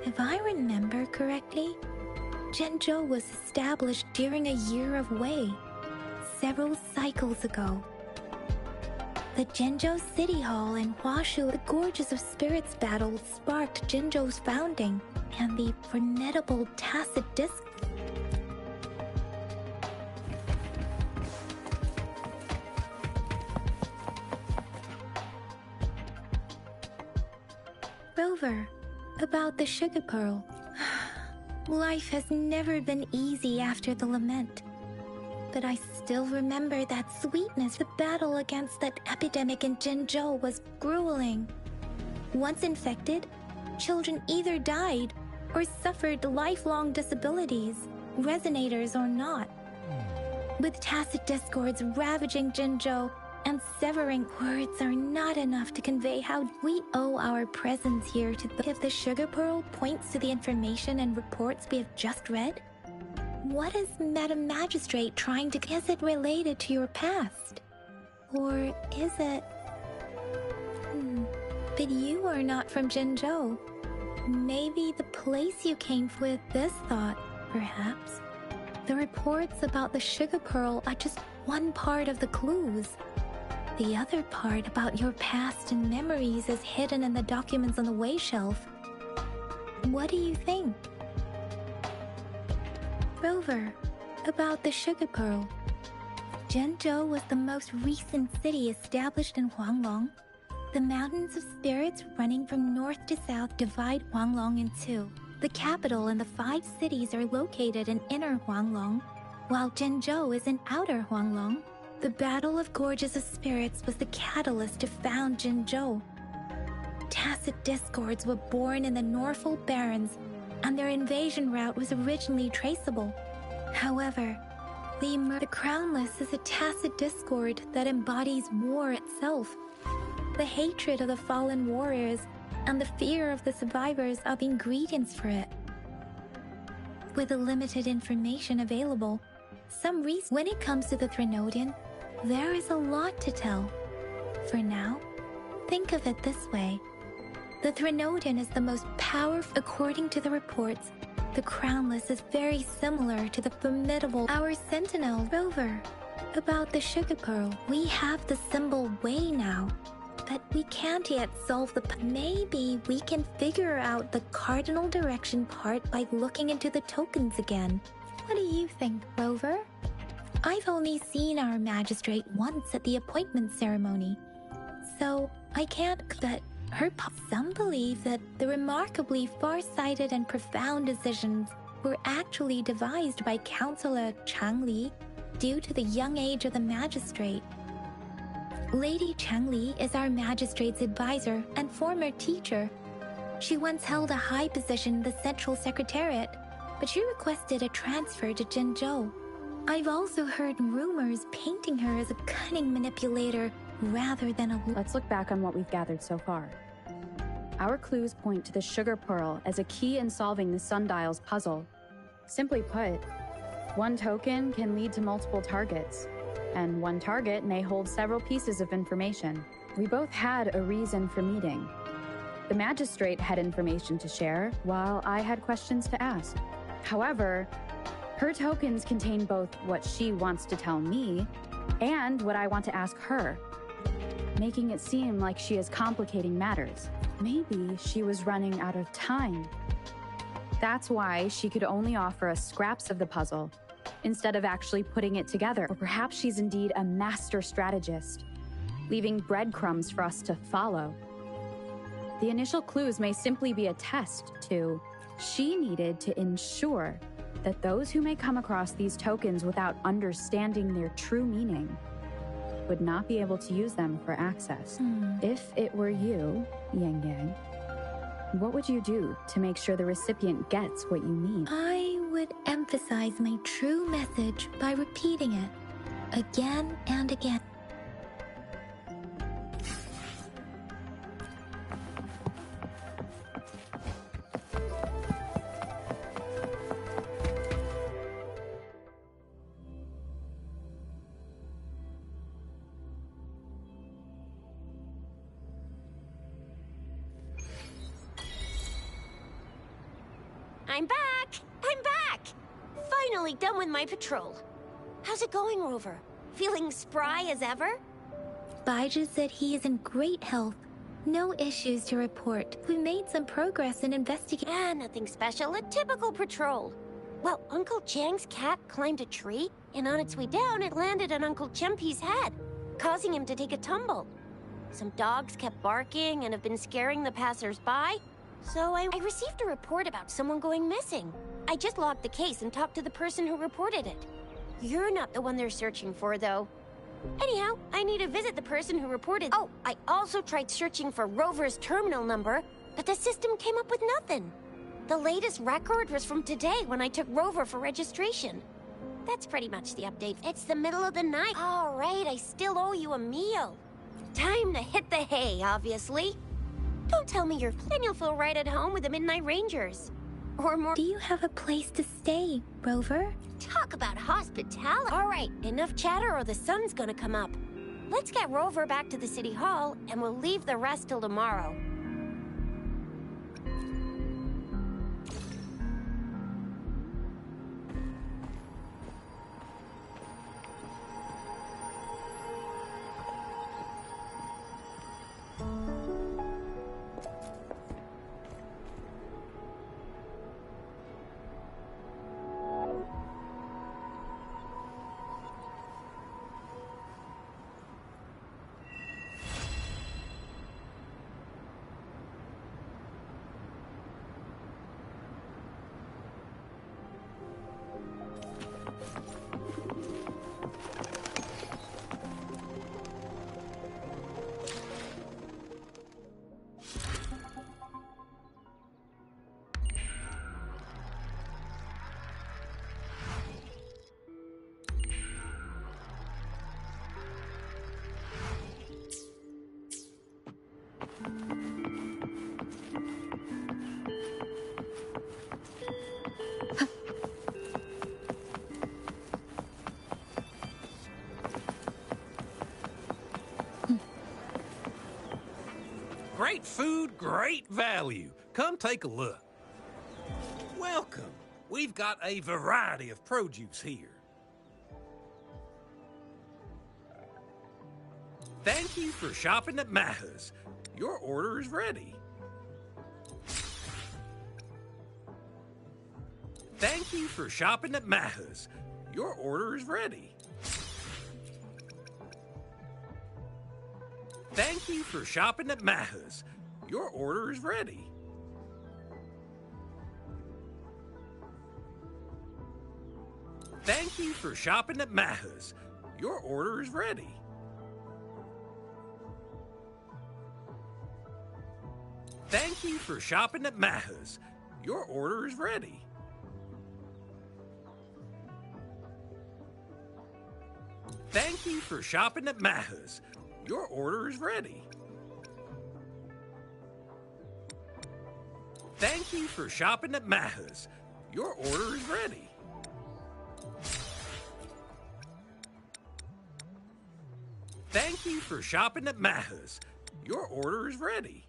If I remember correctly, Zhenzhou was established during a year of Wei, several cycles ago. The Zhenzhou City Hall and Huashu, the Gorges of Spirits battle sparked Zhenzhou's founding, and the formidable Tacit Disc. Rover, about the sugar pearl. Life has never been easy after the lament. But I still remember that sweetness. The battle against that epidemic in Zhenzhou was grueling. Once infected, children either died or suffered lifelong disabilities, resonators or not. With tacit discords ravaging Zhenzhou and severing, words are not enough to convey how we owe our presence here to the... If the sugar pearl points to the information and reports we have just read, what is Madam Magistrate trying to... Is it related to your past? Or is it... But you are not from Zhenzhou. Maybe the place you came with this thought, perhaps. The reports about the sugar pearl are just one part of the clues. The other part about your past and memories is hidden in the documents on the way shelf. What do you think? Rover, about the sugar pearl. Zhenzhou was the most recent city established in Huanglong. The mountains of spirits running from north to south divide Huanglong in two. The capital and the 5 cities are located in inner Huanglong, while Zhenzhou is in outer Huanglong. The Battle of Gorges of Spirits was the catalyst to found Zhenzhou. Tacit discords were born in the Norfolk Barrens, and their invasion route was originally traceable. However, the Crownless is a tacit discord that embodies war itself. The hatred of the fallen warriors and the fear of the survivors are the ingredients for it. With the limited information available, when it comes to the Threnodian, There is a lot to tell. For now, think of it this way. The Threnodin is the most powerful. According to the reports, the Crownless is very similar to the formidable Our Sentinel rover. About the Sugar Pearl, we have the symbol way now, but we can't yet solve the maybe we can figure out the cardinal direction part by looking into the tokens again. What do you think, Rover? I've only seen our magistrate once at the appointment ceremony, so I can't, but some believe that the remarkably far-sighted and profound decisions were actually devised by Councillor Changli due to the young age of the magistrate. Lady Changli is our magistrate's advisor and former teacher. She once held a high position in the Central Secretariat, but she requested a transfer to Jinzhou. I've also heard rumors painting her as a cunning manipulator rather than a... Let's look back on what we've gathered so far. Our clues point to the Sugar Pearl as a key in solving the Sundial's puzzle. Simply put, one token can lead to multiple targets, and one target may hold several pieces of information. We both had a reason for meeting. The magistrate had information to share, while I had questions to ask. However, her tokens contain both what she wants to tell me and what I want to ask her, making it seem like she is complicating matters. Maybe she was running out of time. That's why she could only offer us scraps of the puzzle, instead of actually putting it together. Or perhaps she's indeed a master strategist, leaving breadcrumbs for us to follow. The initial clues may simply be a test to... She needed to ensure that those who may come across these tokens without understanding their true meaning would not be able to use them for access. If it were you, Yang Yang, what would you do to make sure the recipient gets what you need? I would emphasize my true message by repeating it again and again. I'm back! I'm back! Finally done with my patrol. How's it going, Rover? Feeling spry as ever? Baiju said he is in great health. No issues to report. We made some progress in investigating. Nothing special. A typical patrol. Well, Uncle Chang's cat climbed a tree, and on its way down, it landed on Uncle Chempi's head, causing him to take a tumble. Some dogs kept barking and have been scaring the passers-by, so I received a report about someone going missing. I just logged the case and talked to the person who reported it. You're not the one they're searching for, though. Anyhow, I need to visit the person who reported... Oh, I also tried searching for Rover's terminal number, but the system came up with nothing. The latest record was from today when I took Rover for registration. That's pretty much the update. It's the middle of the night. All right, I still owe you a meal. Time to hit the hay, obviously. Don't tell me you're... Then you'll feel right at home with the Midnight Rangers. Or more... Do you have a place to stay, Rover? Talk about hospitality. All right, enough chatter or the sun's gonna come up. Let's get Rover back to the City Hall, and we'll leave the rest till tomorrow. Great food, great value. Come take a look. Welcome. We've got a variety of produce here. Thank you for shopping at Maha's. Your order is ready. Thank you for shopping at Maha's. Your order is ready. Thank you for shopping at Maha's. Your order is ready. Thank you for shopping at Maha's. Your order is ready. Thank you for shopping at Maha's. Your order is ready. Thank you for shopping at Maha's. Your order is ready. Thank you for shopping at Maha's. Your order is ready. Thank you for shopping at Maha's. Your order is ready.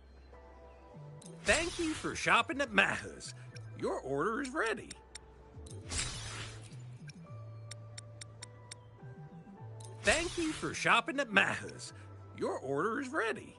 Thank you for shopping at Maha's. Your order is ready. Thank you for shopping at Maha's. Your order is ready.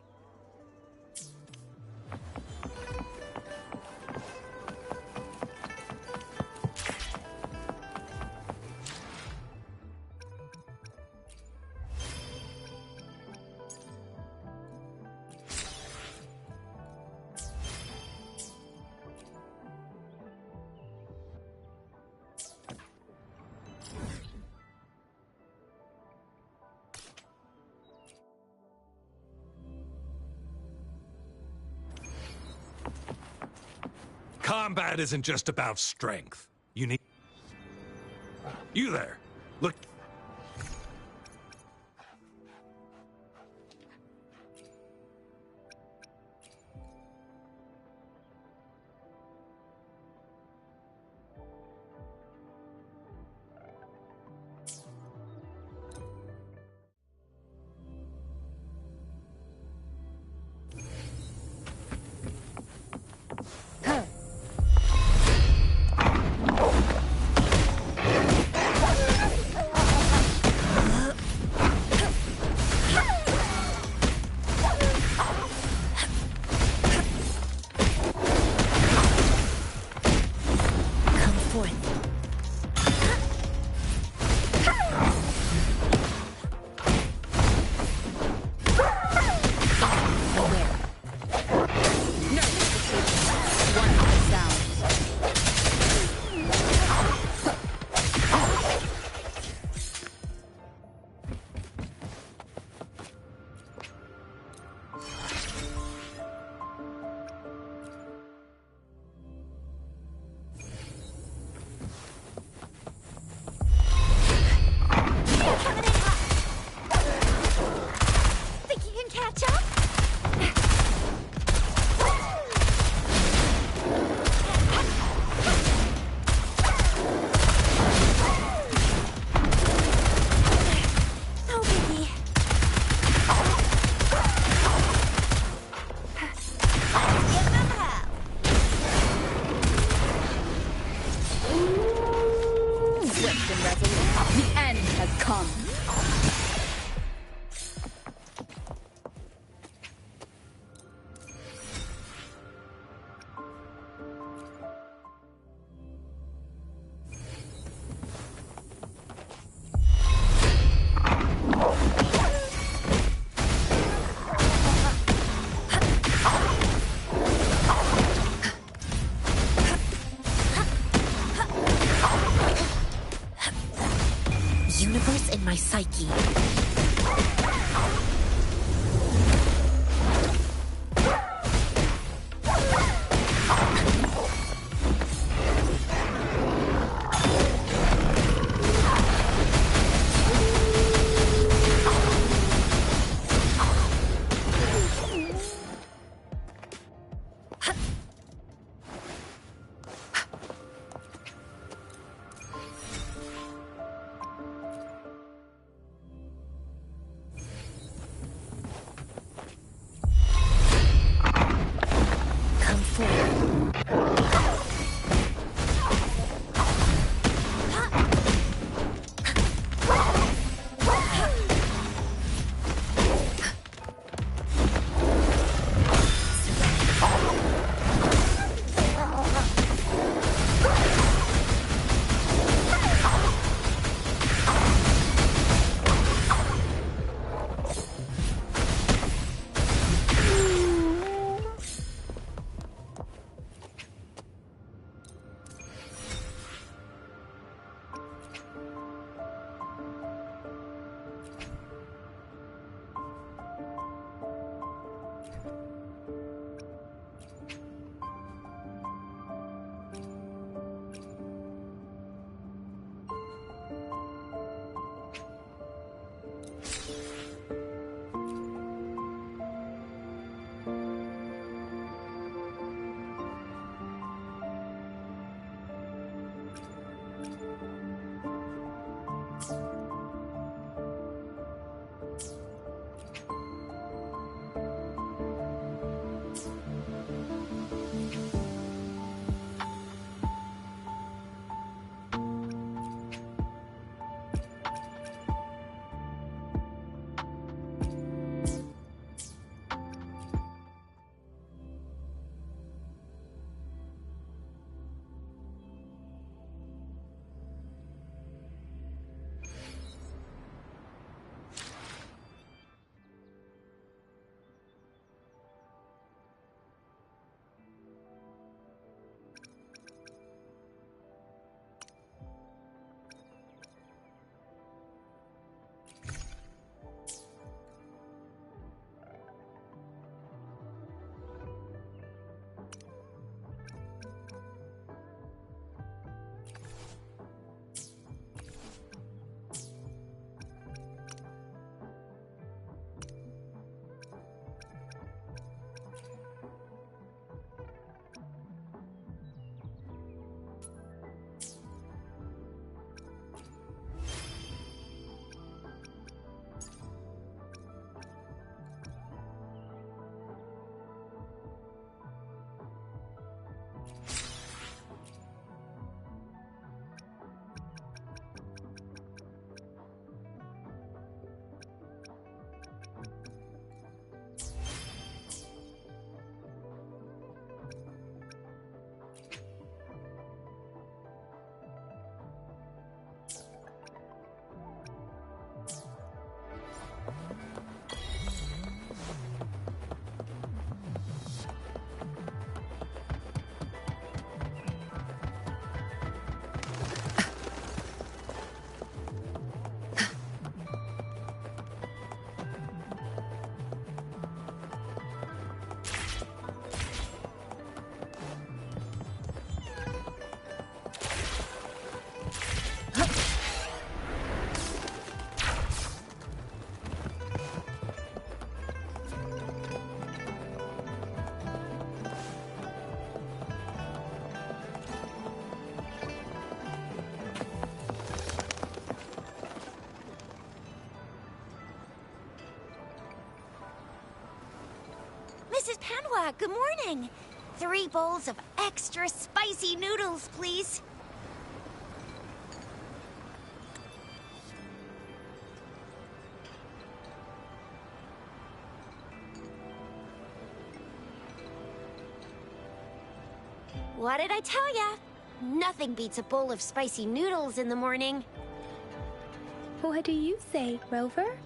Combat isn't just about strength. You need... You there! Look... Mrs. Panhua, good morning. 3 bowls of extra spicy noodles, please. What did I tell ya? Nothing beats a bowl of spicy noodles in the morning. What do you say, Rover?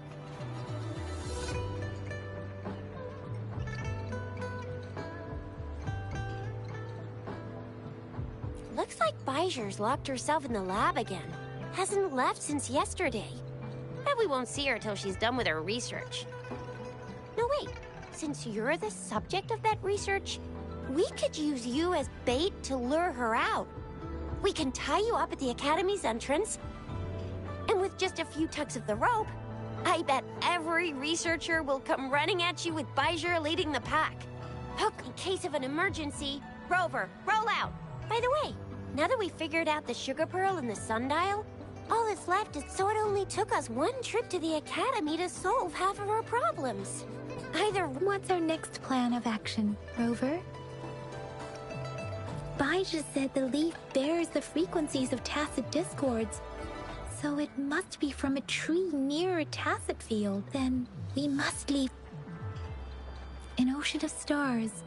Looks like Bijur's locked herself in the lab again. Hasn't left since yesterday. Bet we won't see her till she's done with her research. No, wait. Since you're the subject of that research, we could use you as bait to lure her out. We can tie you up at the Academy's entrance, and with just a few tugs of the rope, I bet every researcher will come running at you with Bijur leading the pack. Hook in case of an emergency. Rover, roll out! By the way, now that we figured out the sugar pearl and the sundial, all that's left is so it only took us 1 trip to the Academy to solve half of our problems. What's our next plan of action, Rover? Bijur said the leaf bears the frequencies of tacit discords, so it must be from a tree near a tacit field. Then we must leave an ocean of stars,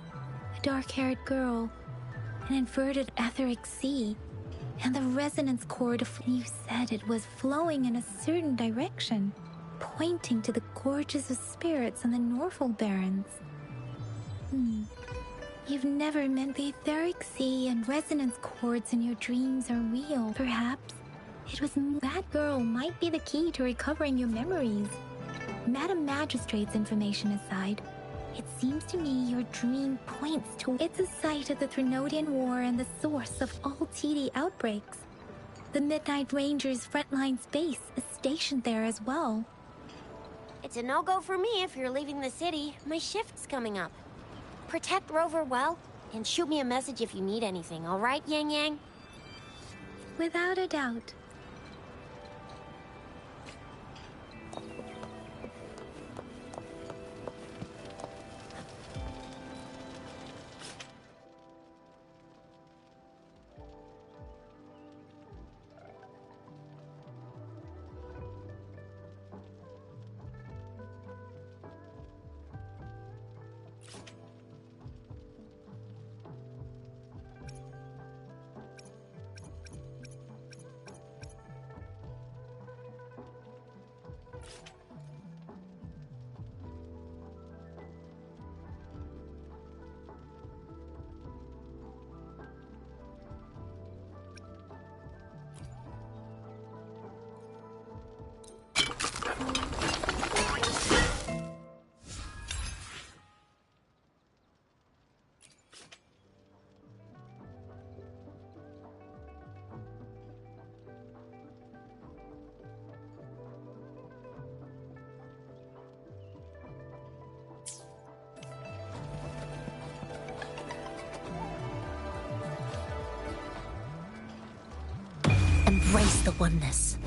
a dark-haired girl, an inverted etheric sea, and the resonance cord of... You said it was flowing in a certain direction, pointing to the gorges of spirits on the Norfolk Barrens. You've never meant the etheric sea and resonance cords in your dreams are real. Perhaps it was that girl might be the key to recovering your memories. Madam Magistrate's information aside, it seems to me your dream points to it's a site of the Trinodian War and the source of all TD outbreaks. The Midnight Rangers' frontline base is stationed there as well. It's a no-go for me if you're leaving the city. My shift's coming up. Protect Rover well, and shoot me a message if you need anything, all right, Yang Yang? Without a doubt. Embrace the oneness.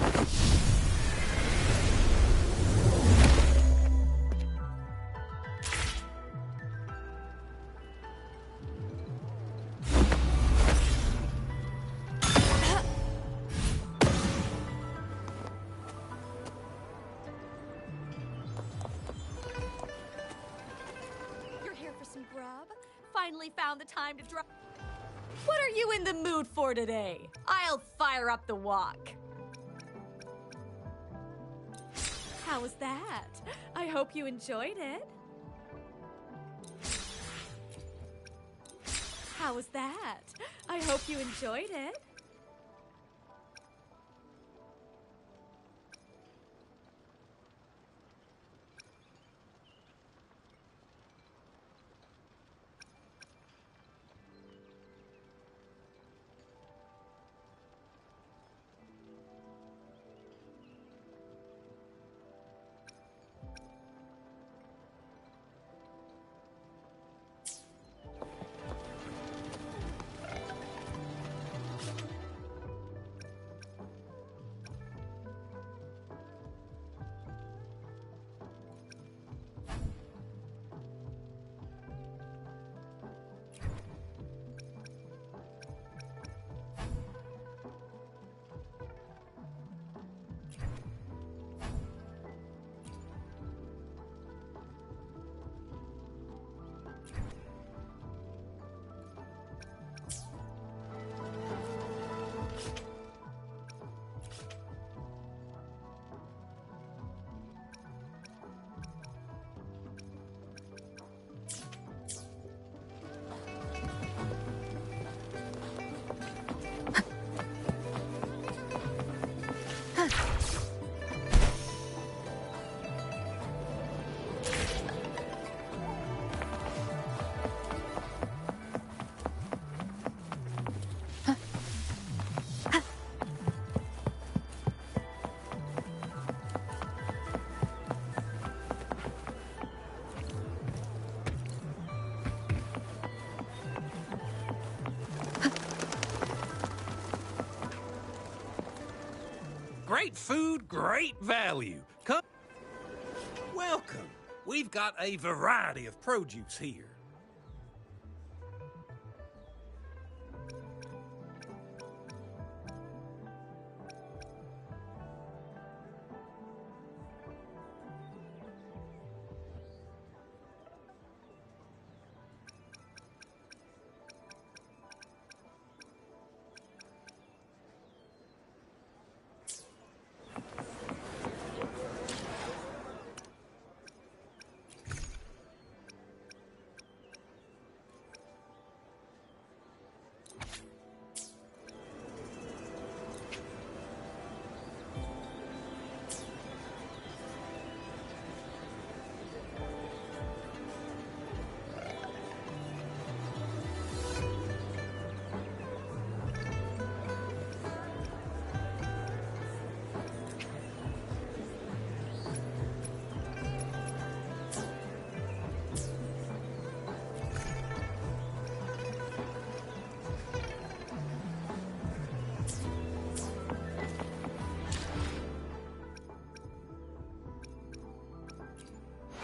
You're here for some grub? Finally found the time to drop. What are you in the mood for today? I'll fire up the walk. How was that? I hope you enjoyed it. How was that? I hope you enjoyed it. food, great value. Come. Welcome. We've got a variety of produce here.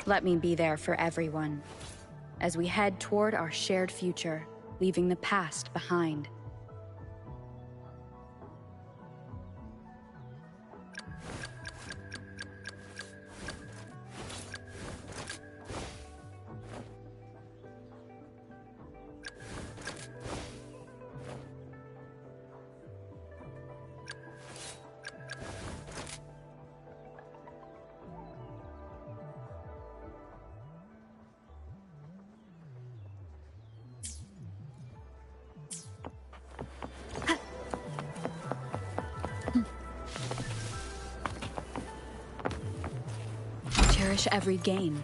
Let me be there for everyone, as we head toward our shared future, leaving the past behind. Cherish every gain.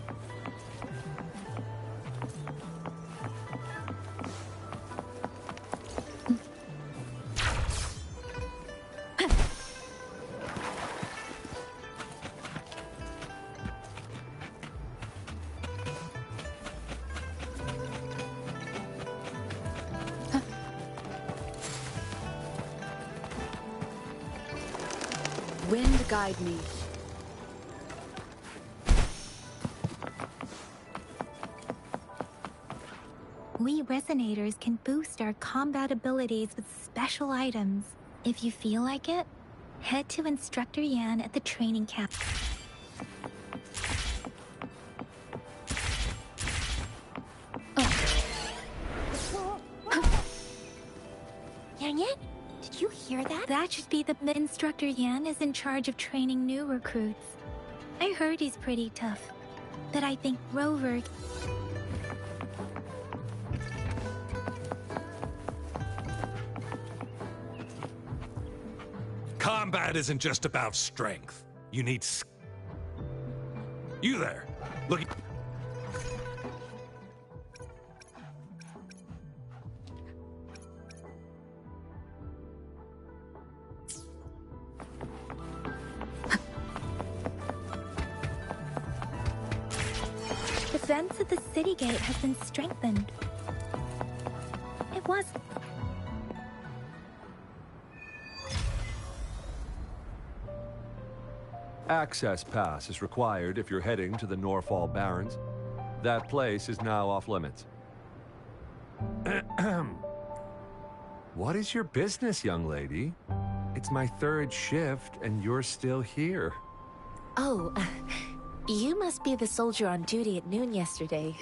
Wind guide me. We Resonators can boost our combat abilities with special items. If you feel like it, head to Instructor Yan at the training camp. Yang Yan, did you hear that? That should be the Instructor Yan is in charge of training new recruits. I heard he's pretty tough, but I think Rover... Combat isn't just about strength. You need... You there. Look... Defense of the city gate has been strengthened. It was... Access pass is required if you're heading to the Norfall Barrens. That place is now off limits. What is your business, young lady? It's my third shift, and you're still here. Oh, you must be the soldier on duty at noon yesterday.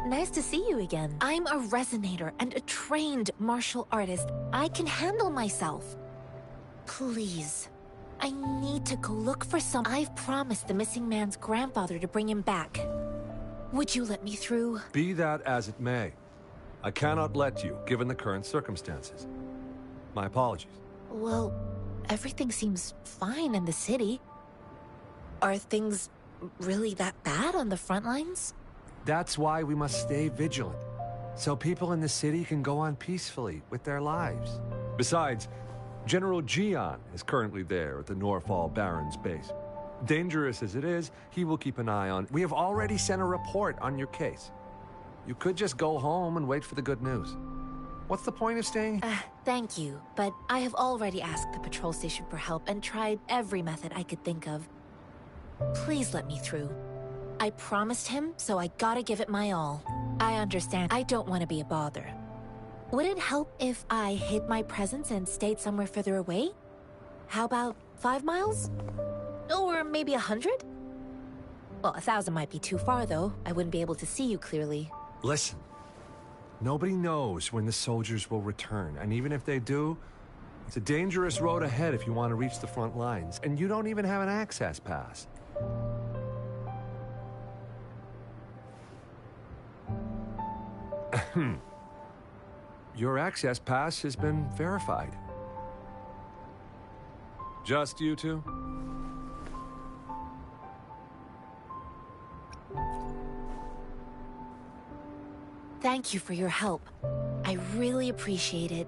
Nice to see you again. I'm a resonator and a trained martial artist. I can handle myself. Please, I need to go look for some. I've promised the missing man's grandfather to bring him back. Would you let me through? Be that as it may, I cannot let you, given the current circumstances. My apologies. Well, everything seems fine in the city. Are things really that bad on the front lines? That's why we must stay vigilant, so people in the city can go on peacefully with their lives. Besides, General Jian is currently there at the Norfall Barrens base. Dangerous as it is, he will keep an eye on... We have already sent a report on your case. You could just go home and wait for the good news. What's the point of staying? Thank you, but I have already asked the patrol station for help and tried every method I could think of. Please let me through. I promised him, so I gotta give it my all. I understand I don't want to be a bother. Would it help if I hid my presence and stayed somewhere further away? How about 5 miles? Or maybe 100? Well, 1,000 might be too far, though. I wouldn't be able to see you clearly. Listen. Nobody knows when the soldiers will return, and even if they do, it's a dangerous road ahead if you want to reach the front lines, and you don't even have an access pass. Your access pass has been verified. Just you two? Thank you for your help. I really appreciate it.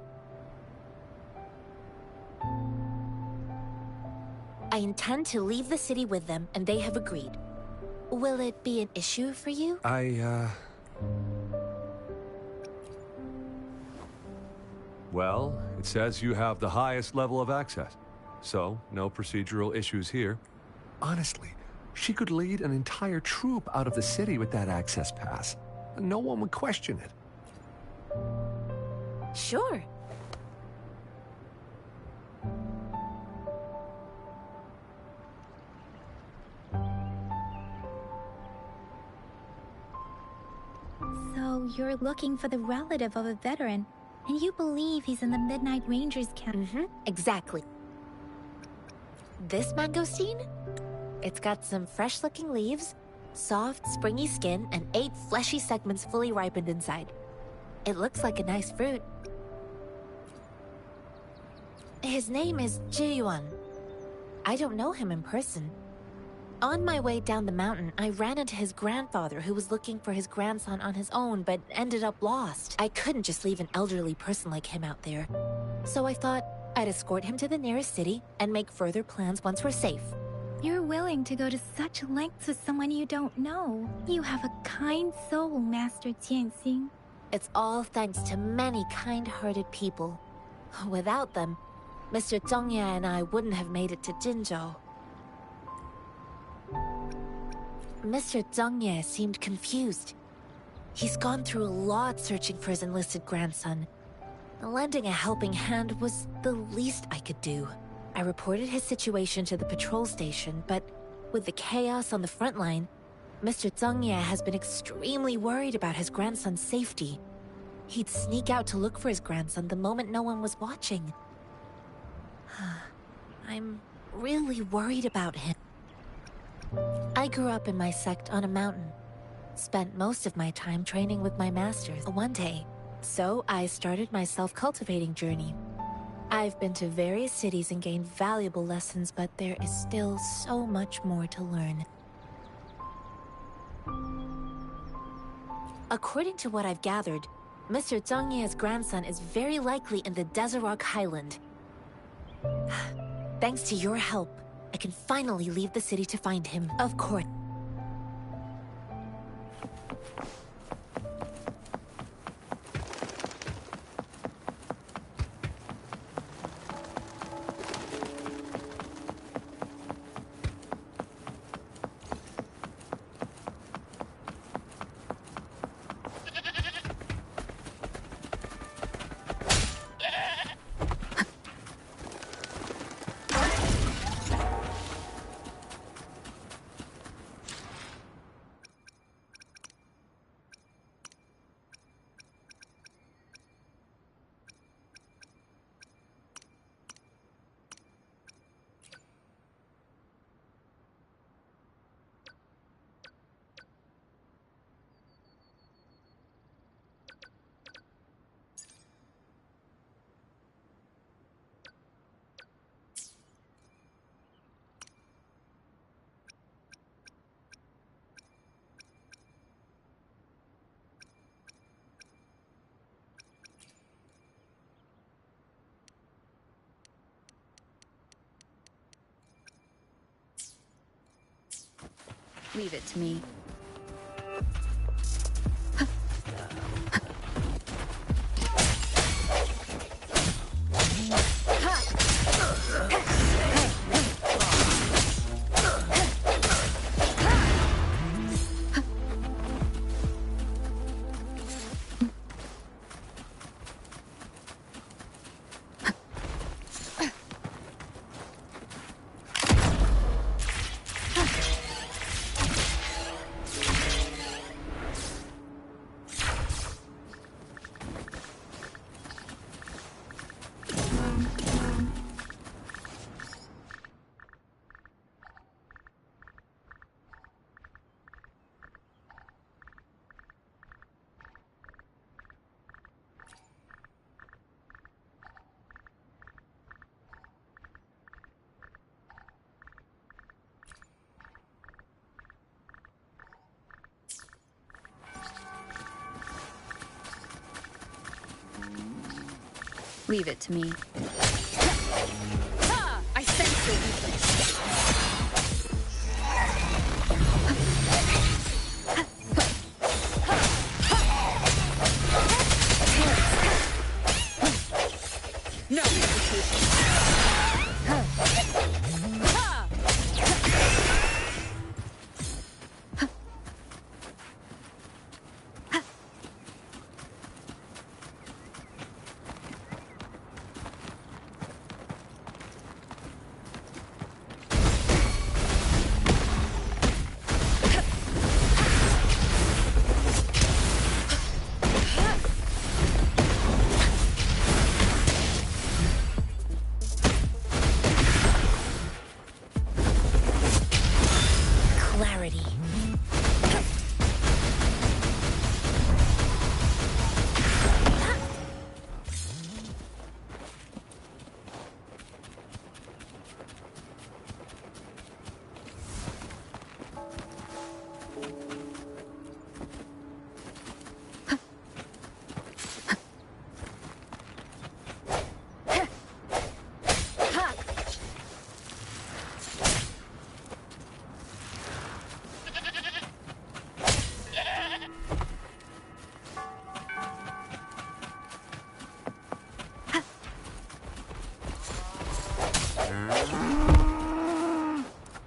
I intend to leave the city with them, and they have agreed. Will it be an issue for you? Well, it says you have the highest level of access, so no procedural issues here. Honestly, she could lead an entire troop out of the city with that access pass. No one would question it. Sure. So you're looking for the relative of a veteran, and you believe he's in the Midnight Rangers camp? Mm-hmm, exactly. This mangosteen? It's got some fresh-looking leaves, soft, springy skin, and 8 fleshy segments fully ripened inside. It looks like a nice fruit. His name is Ji-yuan. I don't know him in person. On my way down the mountain, I ran into his grandfather who was looking for his grandson on his own but ended up lost. I couldn't just leave an elderly person like him out there. So I thought I'd escort him to the nearest city and make further plans once we're safe. You're willing to go to such lengths with someone you don't know. You have a kind soul, Master Jianxing. It's all thanks to many kind-hearted people. Without them, Mr. Zhongye and I wouldn't have made it to Jinzhou. Mr. Zhongye seemed confused. He's gone through a lot searching for his enlisted grandson. Lending a helping hand was the least I could do. I reported his situation to the patrol station, but with the chaos on the front line, Mr. Zhongye has been extremely worried about his grandson's safety. He'd sneak out to look for his grandson the moment no one was watching. I'm really worried about him. I grew up in my sect on a mountain. Spent most of my time training with my masters one day. So I started my self-cultivating journey. I've been to various cities and gained valuable lessons, but there is still so much more to learn. According to what I've gathered, Mr. Zhongye's grandson is very likely in the Desert Highland. Thanks to your help, I can finally leave the city to find him. Of course. Leave it to me. Leave it to me. I sense your weakness. No hesitation. Clarity.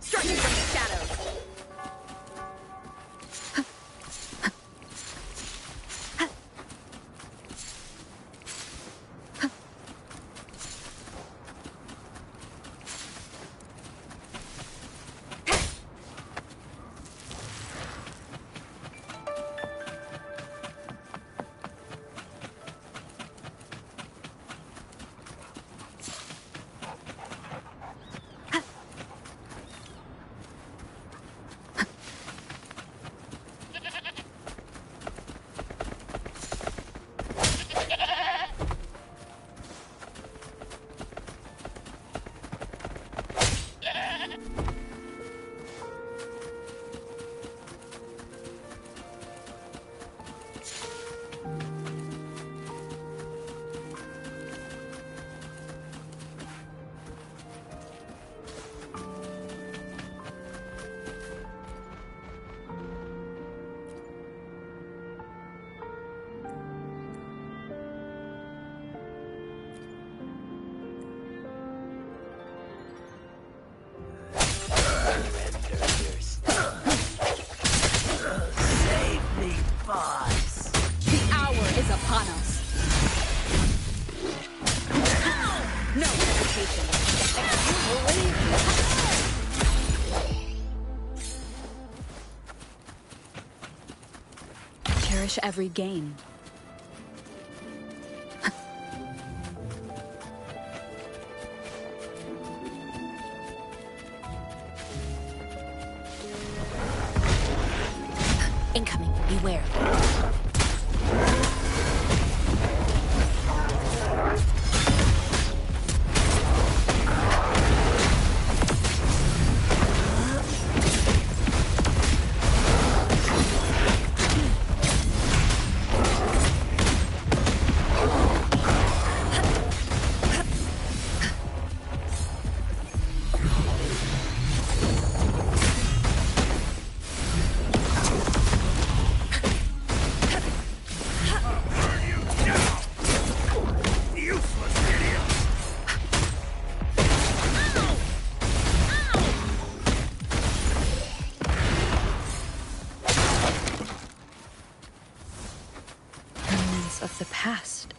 Striking from the shadows. Save me, boss. The hour is upon us. No hesitation. And you will leave. Cherish every gain. Incoming. Beware. Of the past.